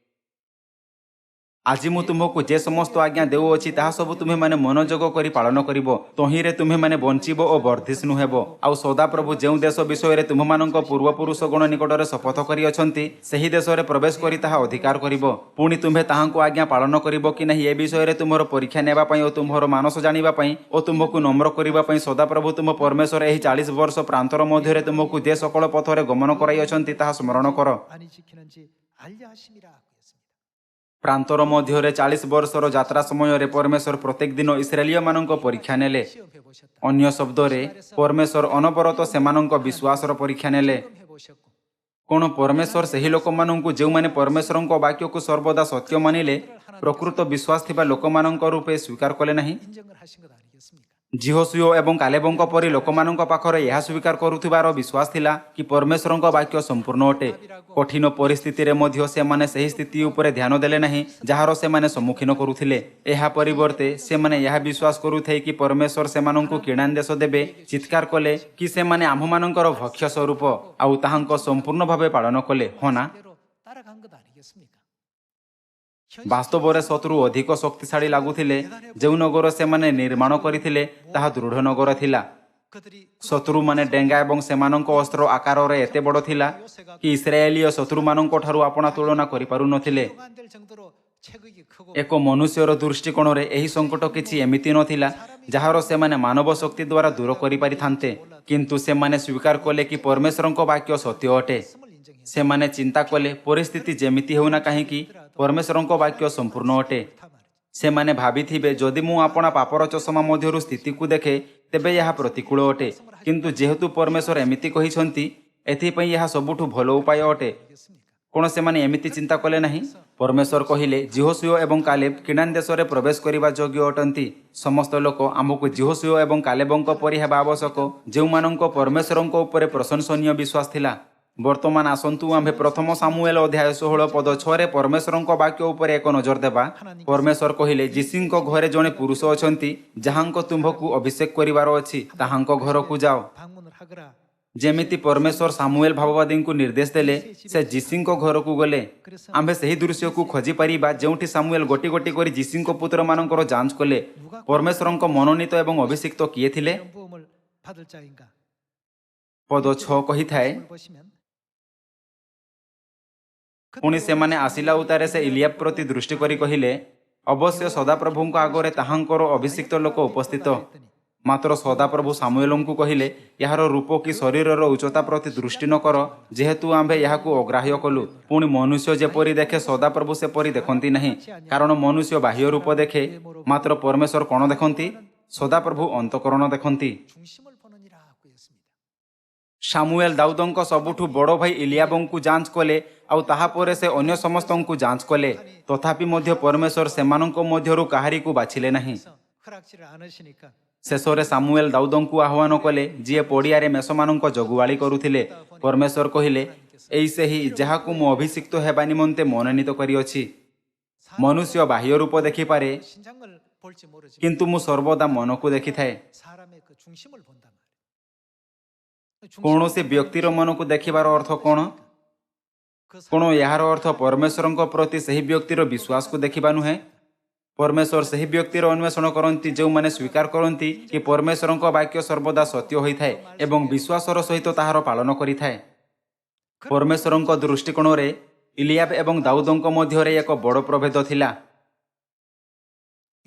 ଆଜି ମୁଁ ତୁମକୁ ଯେ ସମସ୍ତ ଆଜ୍ଞା ଦେଉଅଛି ତାହା ସବୁ ତୁମେମାନେ ମନୋଯୋଗ କରି ପାଳନ କରିବ। ତହିଁରେ ତୁମେମାନେ ବଞ୍ଚିବ ଓ ବର୍ଦ୍ଧିଷ୍ଣୁ ହେବ। ଆଉ ସଦାପ୍ରଭୁ ଯେଉଁ ଦେଶ ବିଷୟରେ ତୁମମାନଙ୍କ ପୂର୍ବପୁରୁଷଗଣ ନିକଟରେ ଶପଥ କରିଅଛନ୍ତି, ସେହି ଦେଶରେ ପ୍ରବେଶ କରି ତାହା ଅଧିକାର କରିବ। ପୁଣି ତୁମ୍ଭେ ତାହାଙ୍କୁ ଆଜ୍ଞା ପାଳନ କରିବ କି ନାହିଁ ଏ ବିଷୟରେ ତୁମର ପରୀକ୍ଷା ନେବା ପାଇଁ ଓ ତୁମ୍ଭର ମାନସ ଜାଣିବା ପାଇଁ ଓ ତୁମ୍ଭକୁ ନମ୍ର କରିବା ପାଇଁ ସଦାପ୍ରଭୁ ତୁମ ପରମେଶ୍ୱର ଏହି 40 ବର୍ଷ ପ୍ରାନ୍ତର ମଧ୍ୟରେ ତୁମକୁ ଯେ ସକଳ ପଥରେ ଗମନ କରାଇଅଛନ୍ତି ତାହା ସ୍ମରଣ କର। 많이 지키는지 알려 하심이라 했습니다. ପ୍ରାନ୍ତର ମଧ୍ୟରେ 40 ବର୍ଷର ଯାତ୍ରା ସମୟରେ ପରମେଶ୍ୱର ପ୍ରତ୍ୟେକ ଦିନ ଇସ୍ରାଏଲୀୟମାନଙ୍କ ପରୀକ୍ଷା ନେଲେ। 시험해 보셨다. ଅନ୍ୟ ଶବ୍ଦରେ ପରମେଶ୍ୱର ଅନବରତ ସେମାନଙ୍କ ବିଶ୍ୱାସର ପରୀକ୍ଷା ନେଲେ। 시험해 보셨고 କ'ଣ ପରମେଶ୍ୱର ସେହି ଲୋକମାନଙ୍କୁ ଯେଉଁମାନେ ପରମେଶ୍ୱରଙ୍କ ବାକ୍ୟକୁ ସର୍ବଦା ସତ୍ୟ ମାନିଲେ ପ୍ରକୃତ ବିଶ୍ୱାସ ଥିବା ଲୋକମାନଙ୍କ ରୂପେ ସ୍ୱୀକାର କଲେ ନାହିଁ? 인정을 하신 것 아니겠습니까? ଜିହୋଶୁୟ ଏବଂ କାଲେବଙ୍କ ପରି ଲୋକମାନଙ୍କ ପାଖରେ ଏହା ସ୍ୱୀକାର କରୁଥିବାର ବିଶ୍ୱାସ ଥିଲା କି ପରମେଶ୍ୱରଙ୍କ ବାକ୍ୟ ସମ୍ପୂର୍ଣ୍ଣ ଅଟେ। କଠିନ ପରିସ୍ଥିତିରେ ମଧ୍ୟ ସେମାନେ ସେହି ସ୍ଥିତି ଉପରେ ଧ୍ୟାନ ଦେଲେ ନାହିଁ ଯାହାର ସେମାନେ ସମ୍ମୁଖୀନ କରୁଥିଲେ। ଏହା ପରିବର୍ତ୍ତେ ସେମାନେ ଏହା ବିଶ୍ୱାସ କରୁଥାଏ କି ପରମେଶ୍ୱର ସେମାନଙ୍କୁ କିଣାନ ଦେଶ ଦେବେ। ଚିତ୍କାର କଲେ କି ସେମାନେ ଆମ୍ଭମାନଙ୍କର ଭକ୍ଷ୍ୟ ସ୍ୱରୂପ ଆଉ ତାହାଙ୍କ ସମ୍ପୂର୍ଣ୍ଣ ଭାବେ ପାଳନ କଲେ, ହଁ ନା? 대로 따라간 것 아니겠습니까? ବାସ୍ତବରେ ଶତ୍ରୁ ଅଧିକ ଶକ୍ତିଶାଳୀ ଲାଗୁଥିଲେ। ଯେଉଁ ନଗର ସେମାନେ ନିର୍ମାଣ କରିଥିଲେ ତାହା ଦୃଢ଼ ନଗର ଥିଲା। 그들이 ଶତ୍ରୁମାନେ ଡେଙ୍ଗା ଏବଂ ସେମାନଙ୍କ ଅସ୍ତ୍ର ଆକାରରେ ଏତେ ବଡ଼ ଥିଲା କି ଇସ୍ରାଏଲୀୟ ଶତ୍ରୁମାନଙ୍କ ଠାରୁ ଆପଣା ତୁଳନା କରିପାରୁନଥିଲେ। 비교가 안될 정도로 체격이 크고 ଏକ ମନୁଷ୍ୟର ଦୃଷ୍ଟିକୋଣରେ ଏହି ସଙ୍କଟ କିଛି ଏମିତି ନଥିଲା ଯାହାର ସେମାନେ ମାନବ ଶକ୍ତି ଦ୍ୱାରା ଦୂର କରିପାରିଥାନ୍ତେ। କିନ୍ତୁ ସେମାନେ ସ୍ୱୀକାର କଲେ କି ପରମେଶ୍ୱରଙ୍କ ବାକ୍ୟ ସତ୍ୟ ଅଟେ। 말씀을 인정했어요. ସେମାନେ ଚିନ୍ତା କଲେ ପରିସ୍ଥିତି ଯେମିତି ହେଉନା କାହିଁକି ପରମେଶ୍ୱରଙ୍କ ବାକ୍ୟ ସମ୍ପୂର୍ଣ୍ଣ ଅଟେ। ସେମାନେ ଭାବିଥିବେ ଯଦି ମୁଁ ଆପଣା ପାପର ଚଷମା ମଧ୍ୟରୁ ସ୍ଥିତିକୁ ଦେଖେ ତେବେ ଏହା ପ୍ରତିକୂଳ ଅଟେ। କିନ୍ତୁ ଯେହେତୁ ପରମେଶ୍ୱର ଏମିତି କହିଛନ୍ତି ଏଥିପାଇଁ ଏହା ସବୁଠୁ ଭଲ ଉପାୟ ଅଟେ। କ'ଣ ସେମାନେ ଏମିତି ଚିନ୍ତା କଲେ ନାହିଁ? ପରମେଶ୍ୱର କହିଲେ ଜିହୋଶୁଅ ଏବଂ କାଲେବ କିନାନ ଦେଶରେ ପ୍ରବେଶ କରିବା ଯୋଗ୍ୟ ଅଟନ୍ତି। ସମସ୍ତ ଲୋକ ଆମକୁ ଜିହୋଶୁଅ ଏବଂ କାଲେବଙ୍କ ପରି ହେବା ଆବଶ୍ୟକ ଯେଉଁମାନଙ୍କ ପରମେଶ୍ୱରଙ୍କ ଉପରେ ପ୍ରଶଂସନୀୟ ବିଶ୍ୱାସ ଥିଲା। ବର୍ତ୍ତମାନ ଆସନ୍ତୁ ଆମ୍ଭେ ପ୍ରଥମ ସାମୁଏଲ ଅଧ୍ୟାୟ 16 ପଦ 6ରେ ପରମେଶ୍ୱରଙ୍କ ବାକ୍ୟ ଉପରେ ଏକ ନଜର ଦେବା। ପରମେଶ୍ୱର କହିଲେ ଯୀଶୁଙ୍କ ଘରେ ଜଣେ ପୁରୁଷ ଅଛନ୍ତି ଯାହାଙ୍କ ତୁମ୍ଭକୁ ଅଭିଷେକ କରିବାର ଅଛି, ତାହାଙ୍କ ଘରକୁ ଯାଅ। 방문을 하거라. ଯେମିତି ପରମେଶ୍ୱର ସାମୁଏଲ ଭାବବାଦୀଙ୍କୁ ନିର୍ଦ୍ଦେଶ ଦେଲେ ସେ ଯୀଶୁଙ୍କ ଘରକୁ ଗଲେ। ଆମ୍ଭେ ସେହି ଦୃଶ୍ୟକୁ ଖୋଜିପାରିବା ଯେଉଁଠି ସାମୁଏଲ ଗୋଟି ଗୋଟି କରି ଯୀଶୁଙ୍କ ପୁତ୍ରମାନଙ୍କର ଯାଞ୍ଚ କଲେ। ପରମେଶ୍ୱରଙ୍କ ମନୋନୀତ ଏବଂ ଅଭିଷିକ୍ତ କିଏ ଥିଲେ? 이런 부음을 받을 자인가? ପଦ 6 କହିଥାଏ 말씀을 보시면 ପୁଣି ସେମାନେ ଆସିଲା ଉତ୍ତାରେ ସେ ଇଲିଆବ ପ୍ରତି ଦୃଷ୍ଟି କରି କହିଲେ ଅବଶ୍ୟ ସଦାପ୍ରଭୁଙ୍କ ଆଗରେ ତାହାଙ୍କର ଅଭିଷିକ୍ତ ଲୋକ ଉପସ୍ଥିତ। ମାତ୍ର ସଦାପ୍ରଭୁ ସାମୁଏଲଙ୍କୁ କହିଲେ ଏହାର ରୂପ କି ଶରୀରର ଉଚ୍ଚତା ପ୍ରତି ଦୃଷ୍ଟି ନ କର, ଯେହେତୁ ଆମ୍ଭେ ଏହାକୁ ଅଗ୍ରାହ୍ୟ କଲୁ। ପୁଣି ମନୁଷ୍ୟ ଯେପରି ଦେଖେ ସଦାପ୍ରଭୁ ସେପରି ଦେଖନ୍ତି ନାହିଁ, କାରଣ ମନୁଷ୍ୟ ବାହ୍ୟ ରୂପ ଦେଖେ ମାତ୍ର ପରମେଶ୍ୱର କ'ଣ ଦେଖନ୍ତି? ସଦାପ୍ରଭୁ ଅନ୍ତଃକରଣ ଦେଖନ୍ତି। 중심을 보느니라고 했습니다. ସାମୁଏଲ ଦାଉଦଙ୍କ ସବୁଠୁ ବଡ଼ ଭାଇ ଇଲିଆବଙ୍କୁ ଯାଞ୍ଚ କଲେ ଆଉ ତାହାପରେ ସେ ଅନ୍ୟ ସମସ୍ତଙ୍କୁ ଯାଞ୍ଚ କଲେ। ତଥାପି ମଧ୍ୟ ପରମେଶ୍ୱର ସେମାନଙ୍କ ମଧ୍ୟରୁ କାହାରିକୁ ବାଛିଲେ ନାହିଁ। 그래서 허락지를 않으시니까 ଶେଷରେ ସାମୁଏଲ ଦାଉଦଙ୍କୁ ଆହ୍ୱାନ କଲେ ଯିଏ ପଡ଼ିଆରେ ମେଷମାନଙ୍କ ଜଗୁଆଳି କରୁଥିଲେ। ପରମେଶ୍ୱର କହିଲେ ଏଇ ସେହି ଯାହାକୁ ମୁଁ ଅଭିଷିକ୍ତ ହେବା ନିମନ୍ତେ ମନୋନୀତ କରିଅଛି। ମନୁଷ୍ୟ ବାହ୍ୟ ରୂପ ଦେଖିପାରେ 신장을 볼지 모르지만 କିନ୍ତୁ ମୁଁ ସର୍ବଦା ମନକୁ ଦେଖିଥାଏ। 사람의 그 중심을 본단 말이에요. କୌଣସି ବ୍ୟକ୍ତିର ମନକୁ ଦେଖିବାର ଅର୍ଥ କ'ଣ? କ'ଣ ଏହାର ଅର୍ଥ ପରମେଶ୍ୱରଙ୍କ ପ୍ରତି ସେହି ବ୍ୟକ୍ତିର ବିଶ୍ୱାସକୁ ଦେଖିବା ନୁହେଁ? ପରମେଶ୍ୱର ସେହି ବ୍ୟକ୍ତିର ଅନ୍ୱେଷଣ କରନ୍ତି ଯେଉଁମାନେ ସ୍ୱୀକାର କରନ୍ତି କି ପରମେଶ୍ୱରଙ୍କ ବାକ୍ୟ ସର୍ବଦା ସତ୍ୟ ହୋଇଥାଏ ଏବଂ ବିଶ୍ୱାସର ସହିତ ତାହାର ପାଳନ କରିଥାଏ। ପରମେଶ୍ୱରଙ୍କ ଦୃଷ୍ଟିକୋଣରେ ଇଲିଆବ ଏବଂ ଦାଉଦଙ୍କ ମଧ୍ୟରେ ଏକ ବଡ଼ ପ୍ରଭେଦ ଥିଲା।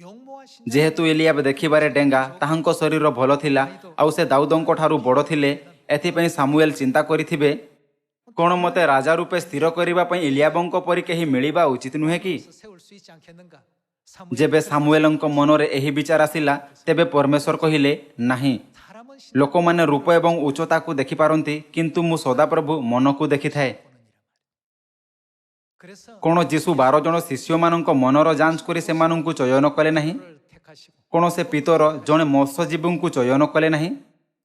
용모와 신장 ଯେହେତୁ ଇଲିଆବ ଦେଖିବାରେ ଡେଙ୍ଗା, ତାହାଙ୍କ ଶରୀର ଭଲ ଥିଲା ଆଉ ସେ ଦାଉଦଙ୍କ ଠାରୁ ବଡ଼ ଥିଲେ। ଏଥିପାଇଁ ସାମୁଏଲ ଚିନ୍ତା କରିଥିବେ କ'ଣ ମୋତେ ରାଜା ରୂପେ ସ୍ଥିର କରିବା ପାଇଁ ଇଲିଆବଙ୍କ ପରି କେହି ମିଳିବା ଉଚିତ ନୁହେଁ କି? 세울 수 있지 않겠는가? ଯେବେ ସାମୁଏଲଙ୍କ ମନରେ ଏହି ବିଚାର ଆସିଲା ତେବେ ପରମେଶ୍ୱର କହିଲେ ନାହିଁ। 사람은 ଲୋକମାନେ ରୂପ ଏବଂ ଉଚ୍ଚତାକୁ ଦେଖିପାରନ୍ତି କିନ୍ତୁ ମୁଁ ସଦାପ୍ରଭୁ ମନକୁ ଦେଖିଥାଏ। 그래서 କ'ଣ ଯୀଶୁ 12 ଜଣ ଶିଷ୍ୟମାନଙ୍କ ମନର ଯାଞ୍ଚ କରି ସେମାନଙ୍କୁ ଚୟନ କଲେ ନାହିଁ? 를 택하시고 କ'ଣ ସେ ପିତର ଜଣେ ମତ୍ସ୍ୟଜୀବୀଙ୍କୁ ଚୟନ କଲେ ନାହିଁ?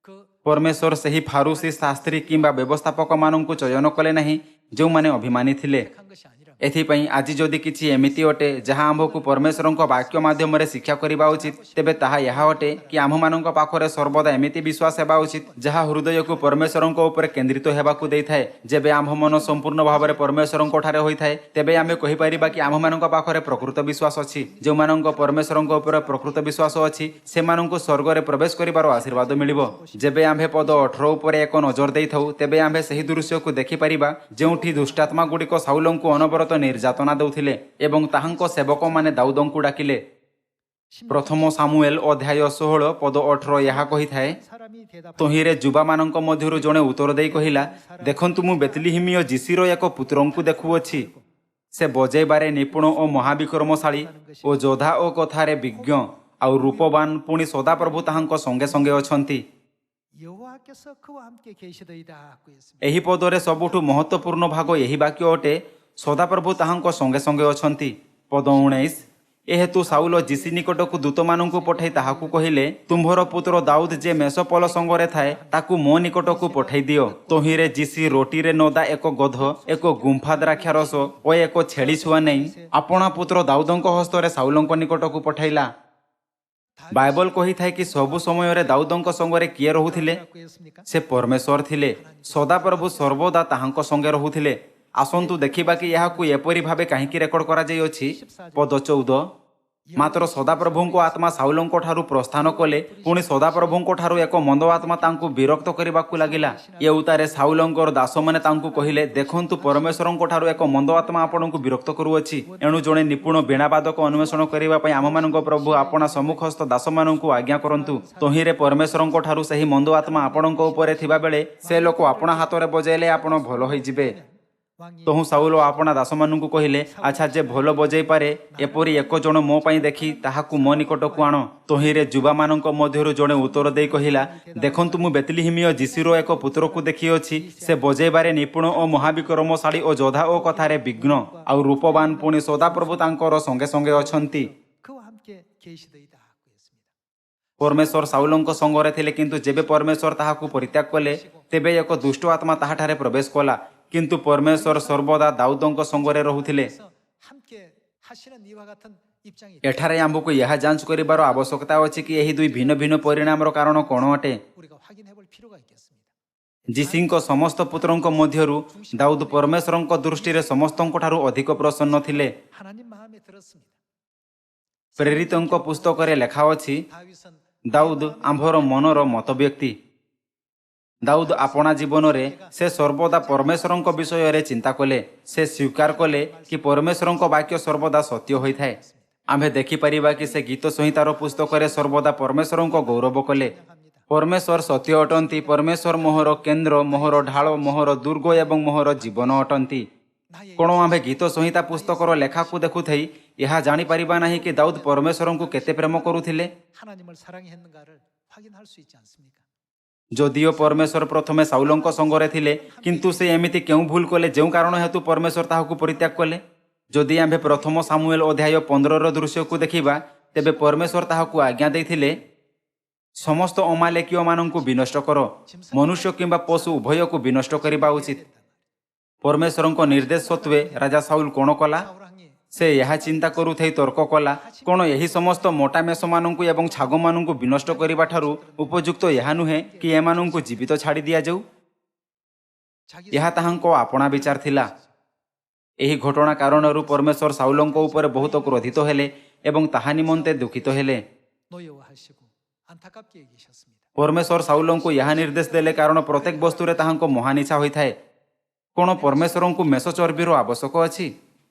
그 ପରମେଶ୍ୱର ସେହି ଫାରୁସୀ ଶାସ୍ତ୍ରୀ କିମ୍ବା ବ୍ୟବସ୍ଥାପକମାନଙ୍କୁ ଚୟନ କଲେ ନାହିଁ ଯେଉଁମାନେ ଅଭିମାନୀ ଥିଲେ। 택한 것이 아니라 ଏଥିପାଇଁ ଆଜି ଯଦି କିଛି ଏମିତି ଅଟେ ଯାହା ଆମ୍ଭକୁ ପରମେଶ୍ୱରଙ୍କ ବାକ୍ୟ ମାଧ୍ୟମରେ ଶିକ୍ଷା କରିବା ଉଚିତ ତେବେ ତାହା ଏହା ଅଟେ କି ଆମ୍ଭମାନଙ୍କ ପାଖରେ ସର୍ବଦା ଏମିତି ବିଶ୍ୱାସ ହେବା ଉଚିତ ଯାହା ହୃଦୟକୁ ପରମେଶ୍ୱରଙ୍କ ଉପରେ କେନ୍ଦ୍ରିତ ହେବାକୁ ଦେଇଥାଏ। ଯେବେ ଆମ୍ଭ ମନ ସମ୍ପୂର୍ଣ୍ଣ ଭାବରେ ପରମେଶ୍ୱରଙ୍କ ଠାରେ ହୋଇଥାଏ ତେବେ ଆମେ କହିପାରିବା କି ଆମ୍ଭମାନଙ୍କ ପାଖରେ ପ୍ରକୃତ ବିଶ୍ୱାସ ଅଛି। ଯେଉଁମାନଙ୍କ ପରମେଶ୍ୱରଙ୍କ ଉପରେ ପ୍ରକୃତ ବିଶ୍ୱାସ ଅଛି ସେମାନଙ୍କୁ ସ୍ୱର୍ଗରେ ପ୍ରବେଶ କରିବାର ଆଶୀର୍ବାଦ ମିଳିବ। ଯେବେ ଆମ୍ଭେ ପଦ 18 ଉପରେ ଏକ ନଜର ଦେଇଥାଉ ତେବେ ଆମ୍ଭେ ସେହି ଦୃଶ୍ୟକୁ ଦେଖିପାରିବା ଯେଉଁଠି ଦୁଷ୍ଟାତ୍ମା ଗୁଡ଼ିକ ସାଉଲଙ୍କୁ ଅନବରତ ନିର୍ଯାତନା ଦେଉଥିଲେ ଏବଂ ତାହାଙ୍କ ସେବକମାନେ ଦାଉଦଙ୍କୁ ଡାକିଲେ। ପ୍ରଥମ ସାମୁଏଲ ଅଧ୍ୟାୟ 16 ପଦ 18 ଏହା କହିଥାଏ 사람이 대답하여 ତହିଁରେ ଯୁବାମାନଙ୍କ ମଧ୍ୟରୁ ଜଣେ ଉତ୍ତର ଦେଇ କହିଲା ଦେଖନ୍ତୁ ମୁଁ ବେତଲିହିମୀୟ ଯୀଶିର ଏକ ପୁତ୍ରଙ୍କୁ ଦେଖୁଅଛି। ସେ ବଜେଇବାରେ ନିପୁଣ ଓ ମହାବିକ୍ରମଶାଳୀ ଓ ଯୋଦ୍ଧା ଓ କଥାରେ ବିଜ୍ଞ ଆଉ ରୂପବାନ, ପୁଣି ସଦାପ୍ରଭୁ ତାହାଙ୍କ ସଙ୍ଗେ ସଙ୍ଗେ ଅଛନ୍ତି। 여호와께서 그와 함께 계시더이다고 했습니다. ଏହି ପଦରେ ସବୁଠୁ ମହତ୍ୱପୂର୍ଣ୍ଣ ଭାଗ ଏହି ବାକ୍ୟ ଅଟେ ସଦାପ୍ରଭୁ ତାହାଙ୍କ ସଙ୍ଗେ ସଙ୍ଗେ ଅଛନ୍ତି। ପଦ 19 ଏହେତୁ ସାଉଲ ଯୀଶି ନିକଟକୁ ଦୂତମାନଙ୍କୁ ପଠାଇ ତାହାକୁ କହିଲେ ତୁମ୍ଭର ପୁତ୍ର ଦାଉଦ ଯେ ମେଷପଲ ସଙ୍ଗରେ ଥାଏ ତାକୁ ମୋ ନିକଟକୁ ପଠାଇ ଦିଅ। ତହିଁରେ ଯୀଶି ରୋଟିରେ ନଦା ଏକ ଗଧ, ଏକ ଗୁମ୍ଫା ଦ୍ରାକ୍ଷାରସ ଓ ଏକ ଛେଳି ଛୁଆ ନେଇ ଆପଣା ପୁତ୍ର ଦାଉଦଙ୍କ ହସ୍ତରେ ସାଉଲଙ୍କ ନିକଟକୁ ପଠାଇଲା। ବାଇବଲ କହିଥାଏ କି ସବୁ ସମୟରେ ଦାଉଦଙ୍କ ସଙ୍ଗରେ କିଏ ରହୁଥିଲେ? 라고 했습니까? ସେ ପରମେଶ୍ୱର ଥିଲେ। ସଦାପ୍ରଭୁ ସର୍ବଦା ତାହାଙ୍କ ସଙ୍ଗେ ରହୁଥିଲେ। ଆସନ୍ତୁ ଦେଖିବା କି ଏହାକୁ ଏପରି ଭାବେ କାହିଁକି ରେକର୍ଡ କରାଯାଇଅଛି। ପଦ 14 ମାତ୍ର ସଦାପ୍ରଭୁଙ୍କ ଆତ୍ମା ସାଉଲଙ୍କ ଠାରୁ ପ୍ରସ୍ଥାନ କଲେ। ପୁଣି ସଦାପ୍ରଭୁଙ୍କ ଠାରୁ ଏକ ମନ୍ଦ ଆତ୍ମା ତାଙ୍କୁ ବିରକ୍ତ କରିବାକୁ ଲାଗିଲା। ଏ ଉତ୍ତାରେ ସାଉଲଙ୍କର ଦାସମାନେ ତାଙ୍କୁ କହିଲେ, ଦେଖନ୍ତୁ ପରମେଶ୍ୱରଙ୍କ ଠାରୁ ଏକ ମନ୍ଦ ଆତ୍ମା ଆପଣଙ୍କୁ ବିରକ୍ତ କରୁଅଛି। ଏଣୁ ଜଣେ ନିପୁଣ ବୀଣାବାଦକ ଅନ୍ୱେଷଣ କରିବା ପାଇଁ ଆମମାନଙ୍କ ପ୍ରଭୁ ଆପଣା ସମ୍ମୁଖସ୍ଥ ଦାସମାନଙ୍କୁ ଆଜ୍ଞା କରନ୍ତୁ। ତହିଁରେ ପରମେଶ୍ୱରଙ୍କ ଠାରୁ ସେହି ମନ୍ଦ ଆତ୍ମା ଆପଣଙ୍କ ଉପରେ ଥିବାବେଳେ ସେ ଲୋକ ଆପଣା ହାତରେ ବଜାଇଲେ ଆପଣ ଭଲ ହୋଇଯିବେ। ତହୁଁ ସାଉଲ ଆପଣା ଦାସମାନଙ୍କୁ କହିଲେ, ଆଚ୍ଛା, ଯେ ଭଲ ବଜାଇ ପାରେ ଏପରି ଏକ ଜଣ ମୋ ପାଇଁ ଦେଖି ତାହାକୁ ମୋ ନିକଟକୁ ଆଣ। ତହିଁରେ ଯୁବାମାନଙ୍କ ମଧ୍ୟରୁ ଜଣେ ଉତ୍ତର ଦେଇ କହିଲା, ଦେଖନ୍ତୁ ମୁଁ ବେତଲିହିମୀୟ ଯିଶିର ଏକ ପୁତ୍ରକୁ ଦେଖିଅଛି। ସେ ବଜାଇବାରେ ନିପୁଣ ଓ ମହାବିକ୍ରମଶାଳୀ ଓ ଯୋଦ୍ଧା ଓ କଥାରେ ବିଘ୍ନ ଆଉ ରୂପବାନ, ପୁଣି ସଦାପ୍ରଭୁ ତାଙ୍କର ସଙ୍ଗେ ସଙ୍ଗେ ଅଛନ୍ତି। 그와 함께 계시더이다 하고 했습니다. ପରମେଶ୍ୱର ସାଉଲଙ୍କ ସଙ୍ଗରେ ଥିଲେ, କିନ୍ତୁ ଯେବେ ପରମେଶ୍ୱର ତାହାକୁ ପରିତ୍ୟାଗ କଲେ ତେବେ ଏକ ଦୁଷ୍ଟ ଆତ୍ମା ତାହାଠାରେ ପ୍ରବେଶ କଲା। କିନ୍ତୁ ପରମେଶ୍ୱର ସର୍ବଦା ଦାଉଦଙ୍କ ସଙ୍ଗରେ ରହୁଥିଲେ। 그래서 함께 하시는 이와 같은 입장이 ଏଠାରେ ଆମ୍ଭକୁ ଏହା ଯାଞ୍ଚ କରିବାର ଆବଶ୍ୟକତା ଅଛି କି ଏହି ଦୁଇ ଭିନ୍ନ ଭିନ୍ନ ପରିଣାମର କାରଣ କ'ଣ ଅଟେ। 우리가 확인해 볼 필요가 있겠습니다. ଯିଶିଙ୍କ ସମସ୍ତ ପୁତ୍ରଙ୍କ ମଧ୍ୟରୁ ଦାଉଦ ପରମେଶ୍ୱରଙ୍କ ଦୃଷ୍ଟିରେ ସମସ୍ତଙ୍କଠାରୁ ଅଧିକ ପ୍ରସନ୍ନ ଥିଲେ। 하나님 마음에 들었습니다. ପ୍ରେରିତଙ୍କ ପୁସ୍ତକରେ ଲେଖା ଅଛି, 다윗은 ଦାଉଦ ଆମ୍ଭର ମନର ମତ ବ୍ୟକ୍ତି। ଦାଉଦ ଆପଣା ଜୀବନରେ ସେ ସର୍ବଦା ପରମେଶ୍ୱରଙ୍କ ବିଷୟରେ ଚିନ୍ତା କଲେ। ସେ ସ୍ୱୀକାର କଲେ କି ପରମେଶ୍ୱରଙ୍କ ବାକ୍ୟ ସର୍ବଦା ସତ୍ୟ ହୋଇଥାଏ। ଆମ୍ଭେ ଦେଖିପାରିବା କି ସେ ଗୀତ ସଂହିତାର ପୁସ୍ତକରେ ସର୍ବଦା ପରମେଶ୍ୱରଙ୍କ ଗୌରବ କଲେ। ପରମେଶ୍ୱର ସତ୍ୟ ଅଟନ୍ତି। ପରମେଶ୍ୱର ମୋହର କେନ୍ଦ୍ର, ମୋହର ଢାଳ, ମୋହର ଦୁର୍ଗ ଏବଂ ମୋହର ଜୀବନ ଅଟନ୍ତି। କ'ଣ ଆମ୍ଭେ ଗୀତ ସଂହିତା ପୁସ୍ତକର ଲେଖାକୁ ଦେଖୁଥାଇ ଏହା ଜାଣିପାରିବା ନାହିଁ କି ଦାଉଦ ପରମେଶ୍ୱରଙ୍କୁ କେତେ ପ୍ରେମ କରୁଥିଲେ? 하나님을 사랑했는가를 확인할 수 있지 않습니까? ଯଦିଓ ପରମେଶ୍ୱର ପ୍ରଥମେ ସାଉଲଙ୍କ ସଙ୍ଗରେ ଥିଲେ, କିନ୍ତୁ ସେ ଏମିତି କେଉଁ ଭୁଲ କଲେ ଯେଉଁ କାରଣ ହେତୁ ପରମେଶ୍ୱର ତାହାକୁ ପରିତ୍ୟାଗ କଲେ? ଯଦି ଆମ୍ଭେ ପ୍ରଥମ ସାମୁଏଲ ଅଧ୍ୟାୟ 15ର ଦୃଶ୍ୟକୁ ଦେଖିବା, ତେବେ ପରମେଶ୍ୱର ତାହାକୁ ଆଜ୍ଞା ଦେଇଥିଲେ, ସମସ୍ତ ଅମାଲେକୀୟମାନଙ୍କୁ ବିନଷ୍ଟ କର। ମନୁଷ୍ୟ କିମ୍ବା ପଶୁ ଉଭୟକୁ ବିନଷ୍ଟ କରିବା ଉଚିତ। ପରମେଶ୍ୱରଙ୍କ ନିର୍ଦ୍ଦେଶ ସତ୍ତ୍ୱେ ରାଜା ସାଉଲ କ'ଣ କଲା? 사울왕이 ସେ ଏହା ଚିନ୍ତା କରୁଥାଇ ତର୍କ କଲା, କ'ଣ ଏହି ସମସ୍ତ ମୋଟା ମେଷମାନଙ୍କୁ ଏବଂ ଛାଗମାନଙ୍କୁ ବିନଷ୍ଟ କରିବା ଠାରୁ ଉପଯୁକ୍ତ ଏହା ନୁହେଁ କି ଏମାନଙ୍କୁ ଜୀବିତ ଛାଡ଼ି ଦିଆଯାଉ? 자기 ଏହା ତାହାଙ୍କ ଆପଣା ବିଚାର ଥିଲା। ଏହି ଘଟଣା କାରଣରୁ ପରମେଶ୍ୱର ସାଉଲଙ୍କ ଉପରେ ବହୁତ କ୍ରୋଧିତ ହେଲେ ଏବଂ ତାହା ନିମନ୍ତେ ଦୁଃଖିତ ହେଲେ। 노여워하시고 안타깝게 여기셨습니다. ପରମେଶ୍ୱର ସାଉଲଙ୍କୁ ଏହା ନିର୍ଦ୍ଦେଶ ଦେଲେ କାରଣ ପ୍ରତ୍ୟେକ ବସ୍ତୁରେ ତାହାଙ୍କ ମହାନ ଇଚ୍ଛା ହୋଇଥାଏ। କ'ଣ ପରମେଶ୍ୱରଙ୍କୁ ମେଷ ଚର୍ବିର ଆବଶ୍ୟକ ଅଛି?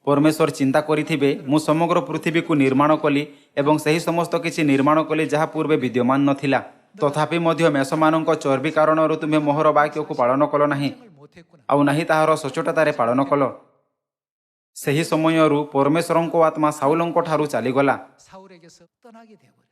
ପରମେଶ୍ୱର ଚିନ୍ତା କରିଥିବେ, ମୁଁ ସମଗ୍ର ପୃଥିବୀକୁ ନିର୍ମାଣ କଲି ଏବଂ ସେହି ସମସ୍ତ କିଛି ନିର୍ମାଣ କଲି ଯାହା ପୂର୍ବେ ବିଦ୍ୟମାନ ନଥିଲା। ତଥାପି ମଧ୍ୟ ମେଷମାନଙ୍କ ଚର୍ବି କାରଣରୁ ତୁମେ ମୋହର ବାକ୍ୟକୁ ପାଳନ କଲ ନାହିଁ, 을 못했구나. ଆଉ ନାହିଁ ତାହାର ସଚ୍ଚୋଟତାରେ ପାଳନ କଲ। ସେହି ସମୟରୁ ପରମେଶ୍ୱରଙ୍କ ଆତ୍ମା ସାଉଲଙ୍କ ଠାରୁ ଚାଲିଗଲା। 사울에게서 떠나게 되어버렸습니다.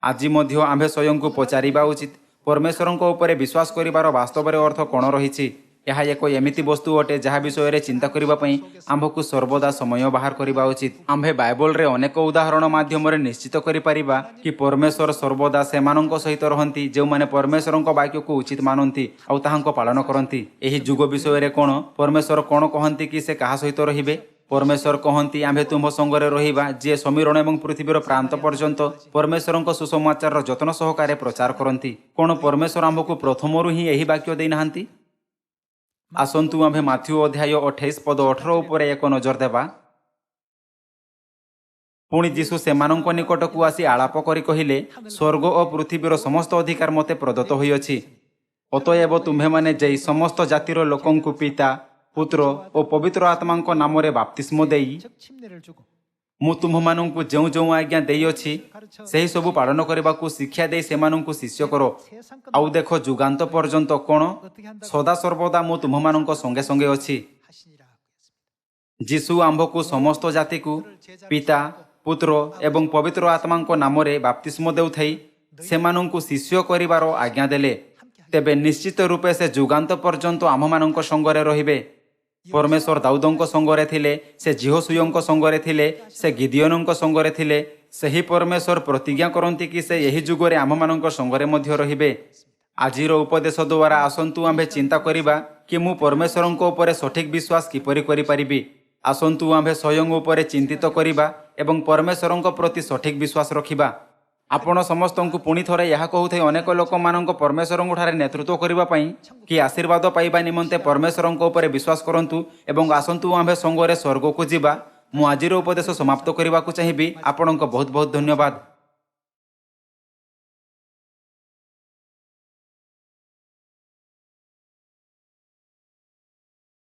ଆଜି ମଧ୍ୟ ଆମ୍ଭେ ସ୍ୱୟଂକୁ ପଚାରିବା ଉଚିତ, ପରମେଶ୍ୱରଙ୍କ ଉପରେ ବିଶ୍ୱାସ କରିବାର ବାସ୍ତବରେ ଅର୍ଥ କ'ଣ ରହିଛି? ଏହା ଏକ ଏମିତି ବସ୍ତୁ ଅଟେ ଯାହା ବିଷୟରେ ଚିନ୍ତା କରିବା ପାଇଁ ଆମ୍ଭକୁ ସର୍ବଦା ସମୟ ବାହାର କରିବା ଉଚିତ। ଆମ୍ଭେ ବାଇବଲରେ ଅନେକ ଉଦାହରଣ ମାଧ୍ୟମରେ ନିଶ୍ଚିତ କରିପାରିବା କି ପରମେଶ୍ୱର ସର୍ବଦା ସେମାନଙ୍କ ସହିତ ରହନ୍ତି ଯେଉଁମାନେ ପରମେଶ୍ୱରଙ୍କ ବାକ୍ୟକୁ ଉଚିତ ମାନନ୍ତି ଆଉ ତାହାଙ୍କ ପାଳନ କରନ୍ତି। ଏହି ଯୁଗ ବିଷୟରେ କ'ଣ ପରମେଶ୍ୱର କ'ଣ କହନ୍ତି କି ସେ କାହା ସହିତ ରହିବେ? ପରମେଶ୍ୱର କହନ୍ତି, ଆମ୍ଭେ ତୁମ୍ଭ ସଙ୍ଗରେ ରହିବା, ଯିଏ ସମୀରଣ ଏବଂ ପୃଥିବୀର ପ୍ରାନ୍ତ ପର୍ଯ୍ୟନ୍ତ ପରମେଶ୍ୱରଙ୍କ ସୁସମାଚାରର ଯତ୍ନ ସହକାରେ ପ୍ରଚାର କରନ୍ତି। କ'ଣ ପରମେଶ୍ୱର ଆମ୍ଭକୁ ପ୍ରଥମରୁ ହିଁ ଏହି ବାକ୍ୟ ଦେଇନାହାନ୍ତି? ଆସନ୍ତୁ ଆମ୍ଭେ ମାଥ୍ୟୁ ଅଧ୍ୟାୟ 28 ପଦ 18 ଉପରେ ଏକ ନଜର ଦେବା। ପୁଣି ଯୀଶୁ ସେମାନଙ୍କ ନିକଟକୁ ଆସି ଆଳାପ କରି କହିଲେ, ସ୍ୱର୍ଗ ଓ ପୃଥିବୀର ସମସ୍ତ ଅଧିକାର ମୋତେ ପ୍ରଦତ୍ତ ହୋଇଅଛି। ଅତଏବ ତୁମ୍ଭେମାନେ ଯାଇ ସମସ୍ତ ଜାତିର ଲୋକଙ୍କୁ ପିତା, ପୁତ୍ର ଓ ପବିତ୍ର ଆତ୍ମାଙ୍କ ନାମରେ ବାପ୍ତିସ୍ମ ଦେଇ 즉 침례를 주고 ମୁଁ ତୁମ୍ଭମାନଙ୍କୁ ଯେଉଁ ଯେଉଁ ଆଜ୍ଞା ଦେଇଅଛି ସେହି ସବୁ ପାଳନ କରିବାକୁ ଶିକ୍ଷା ଦେଇ ସେମାନଙ୍କୁ ଶିଷ୍ୟ କର। ଆଉ ଦେଖ ଯୁଗାନ୍ତ ପର୍ଯ୍ୟନ୍ତ କ'ଣ ସଦାସର୍ବଦା ମୁଁ ତୁମ୍ଭମାନଙ୍କ ସଙ୍ଗେ ସଙ୍ଗେ ଅଛି। 하시니라 하고 했습니다. ଯୀଶୁ ଆମ୍ଭକୁ ସମସ୍ତ ଜାତିକୁ ପିତା, ପୁତ୍ର ଏବଂ ପବିତ୍ର ଆତ୍ମାଙ୍କ ନାମରେ ବାପ୍ତିସ୍ମ ଦେଉଥାଇ ସେମାନଙ୍କୁ ଶିଷ୍ୟ କରିବାର ଆଜ୍ଞା ଦେଲେ। ତେବେ ନିଶ୍ଚିତ ରୂପେ ସେ ଯୁଗାନ୍ତ ପର୍ଯ୍ୟନ୍ତ ଆମ୍ଭମାନଙ୍କ ସଙ୍ଗରେ ରହିବେ। ପରମେଶ୍ୱର ଦାଉଦଙ୍କ ସଙ୍ଗରେ ଥିଲେ, ସେ ଜିହୋଶୁୟଙ୍କ ସଙ୍ଗରେ ଥିଲେ, ସେ ଗିଦିଓନଙ୍କ ସଙ୍ଗରେ ଥିଲେ। ସେହି ପରମେଶ୍ୱର ପ୍ରତିଜ୍ଞା କରନ୍ତି କି ସେ ଏହି ଯୁଗରେ ଆମ୍ଭମାନଙ୍କ ସଙ୍ଗରେ ମଧ୍ୟ ରହିବେ। ଆଜିର ଉପଦେଶ ଦ୍ୱାରା ଆସନ୍ତୁ ଆମ୍ଭେ ଚିନ୍ତା କରିବା କି ମୁଁ ପରମେଶ୍ୱରଙ୍କ ଉପରେ ସଠିକ ବିଶ୍ୱାସ କିପରି କରିପାରିବି। ଆସନ୍ତୁ ଆମ୍ଭେ ସ୍ୱୟଂ ଉପରେ ଚିନ୍ତିତ କରିବା ଏବଂ ପରମେଶ୍ୱରଙ୍କ ପ୍ରତି ସଠିକ ବିଶ୍ୱାସ ରଖିବା। ଆପଣ ସମସ୍ତଙ୍କୁ ପୁଣି ଥରେ ଏହା କହୁଥାଏ ଅନେକ ଲୋକମାନଙ୍କ ପରମେଶ୍ୱରଙ୍କ ଠାରେ ନେତୃତ୍ୱ କରିବା ପାଇଁ କି ଆଶୀର୍ବାଦ ପାଇବା ନିମନ୍ତେ ପରମେଶ୍ୱରଙ୍କ ଉପରେ ବିଶ୍ୱାସ କରନ୍ତୁ ଏବଂ ଆସନ୍ତୁ ଆମ୍ଭେ ସଙ୍ଗରେ ସ୍ୱର୍ଗକୁ ଯିବା। ମୁଁ ଆଜିର ଉପଦେଶ ସମାପ୍ତ କରିବାକୁ ଚାହିଁବି। ଆପଣଙ୍କ ବହୁତ ବହୁତ ଧନ୍ୟବାଦ।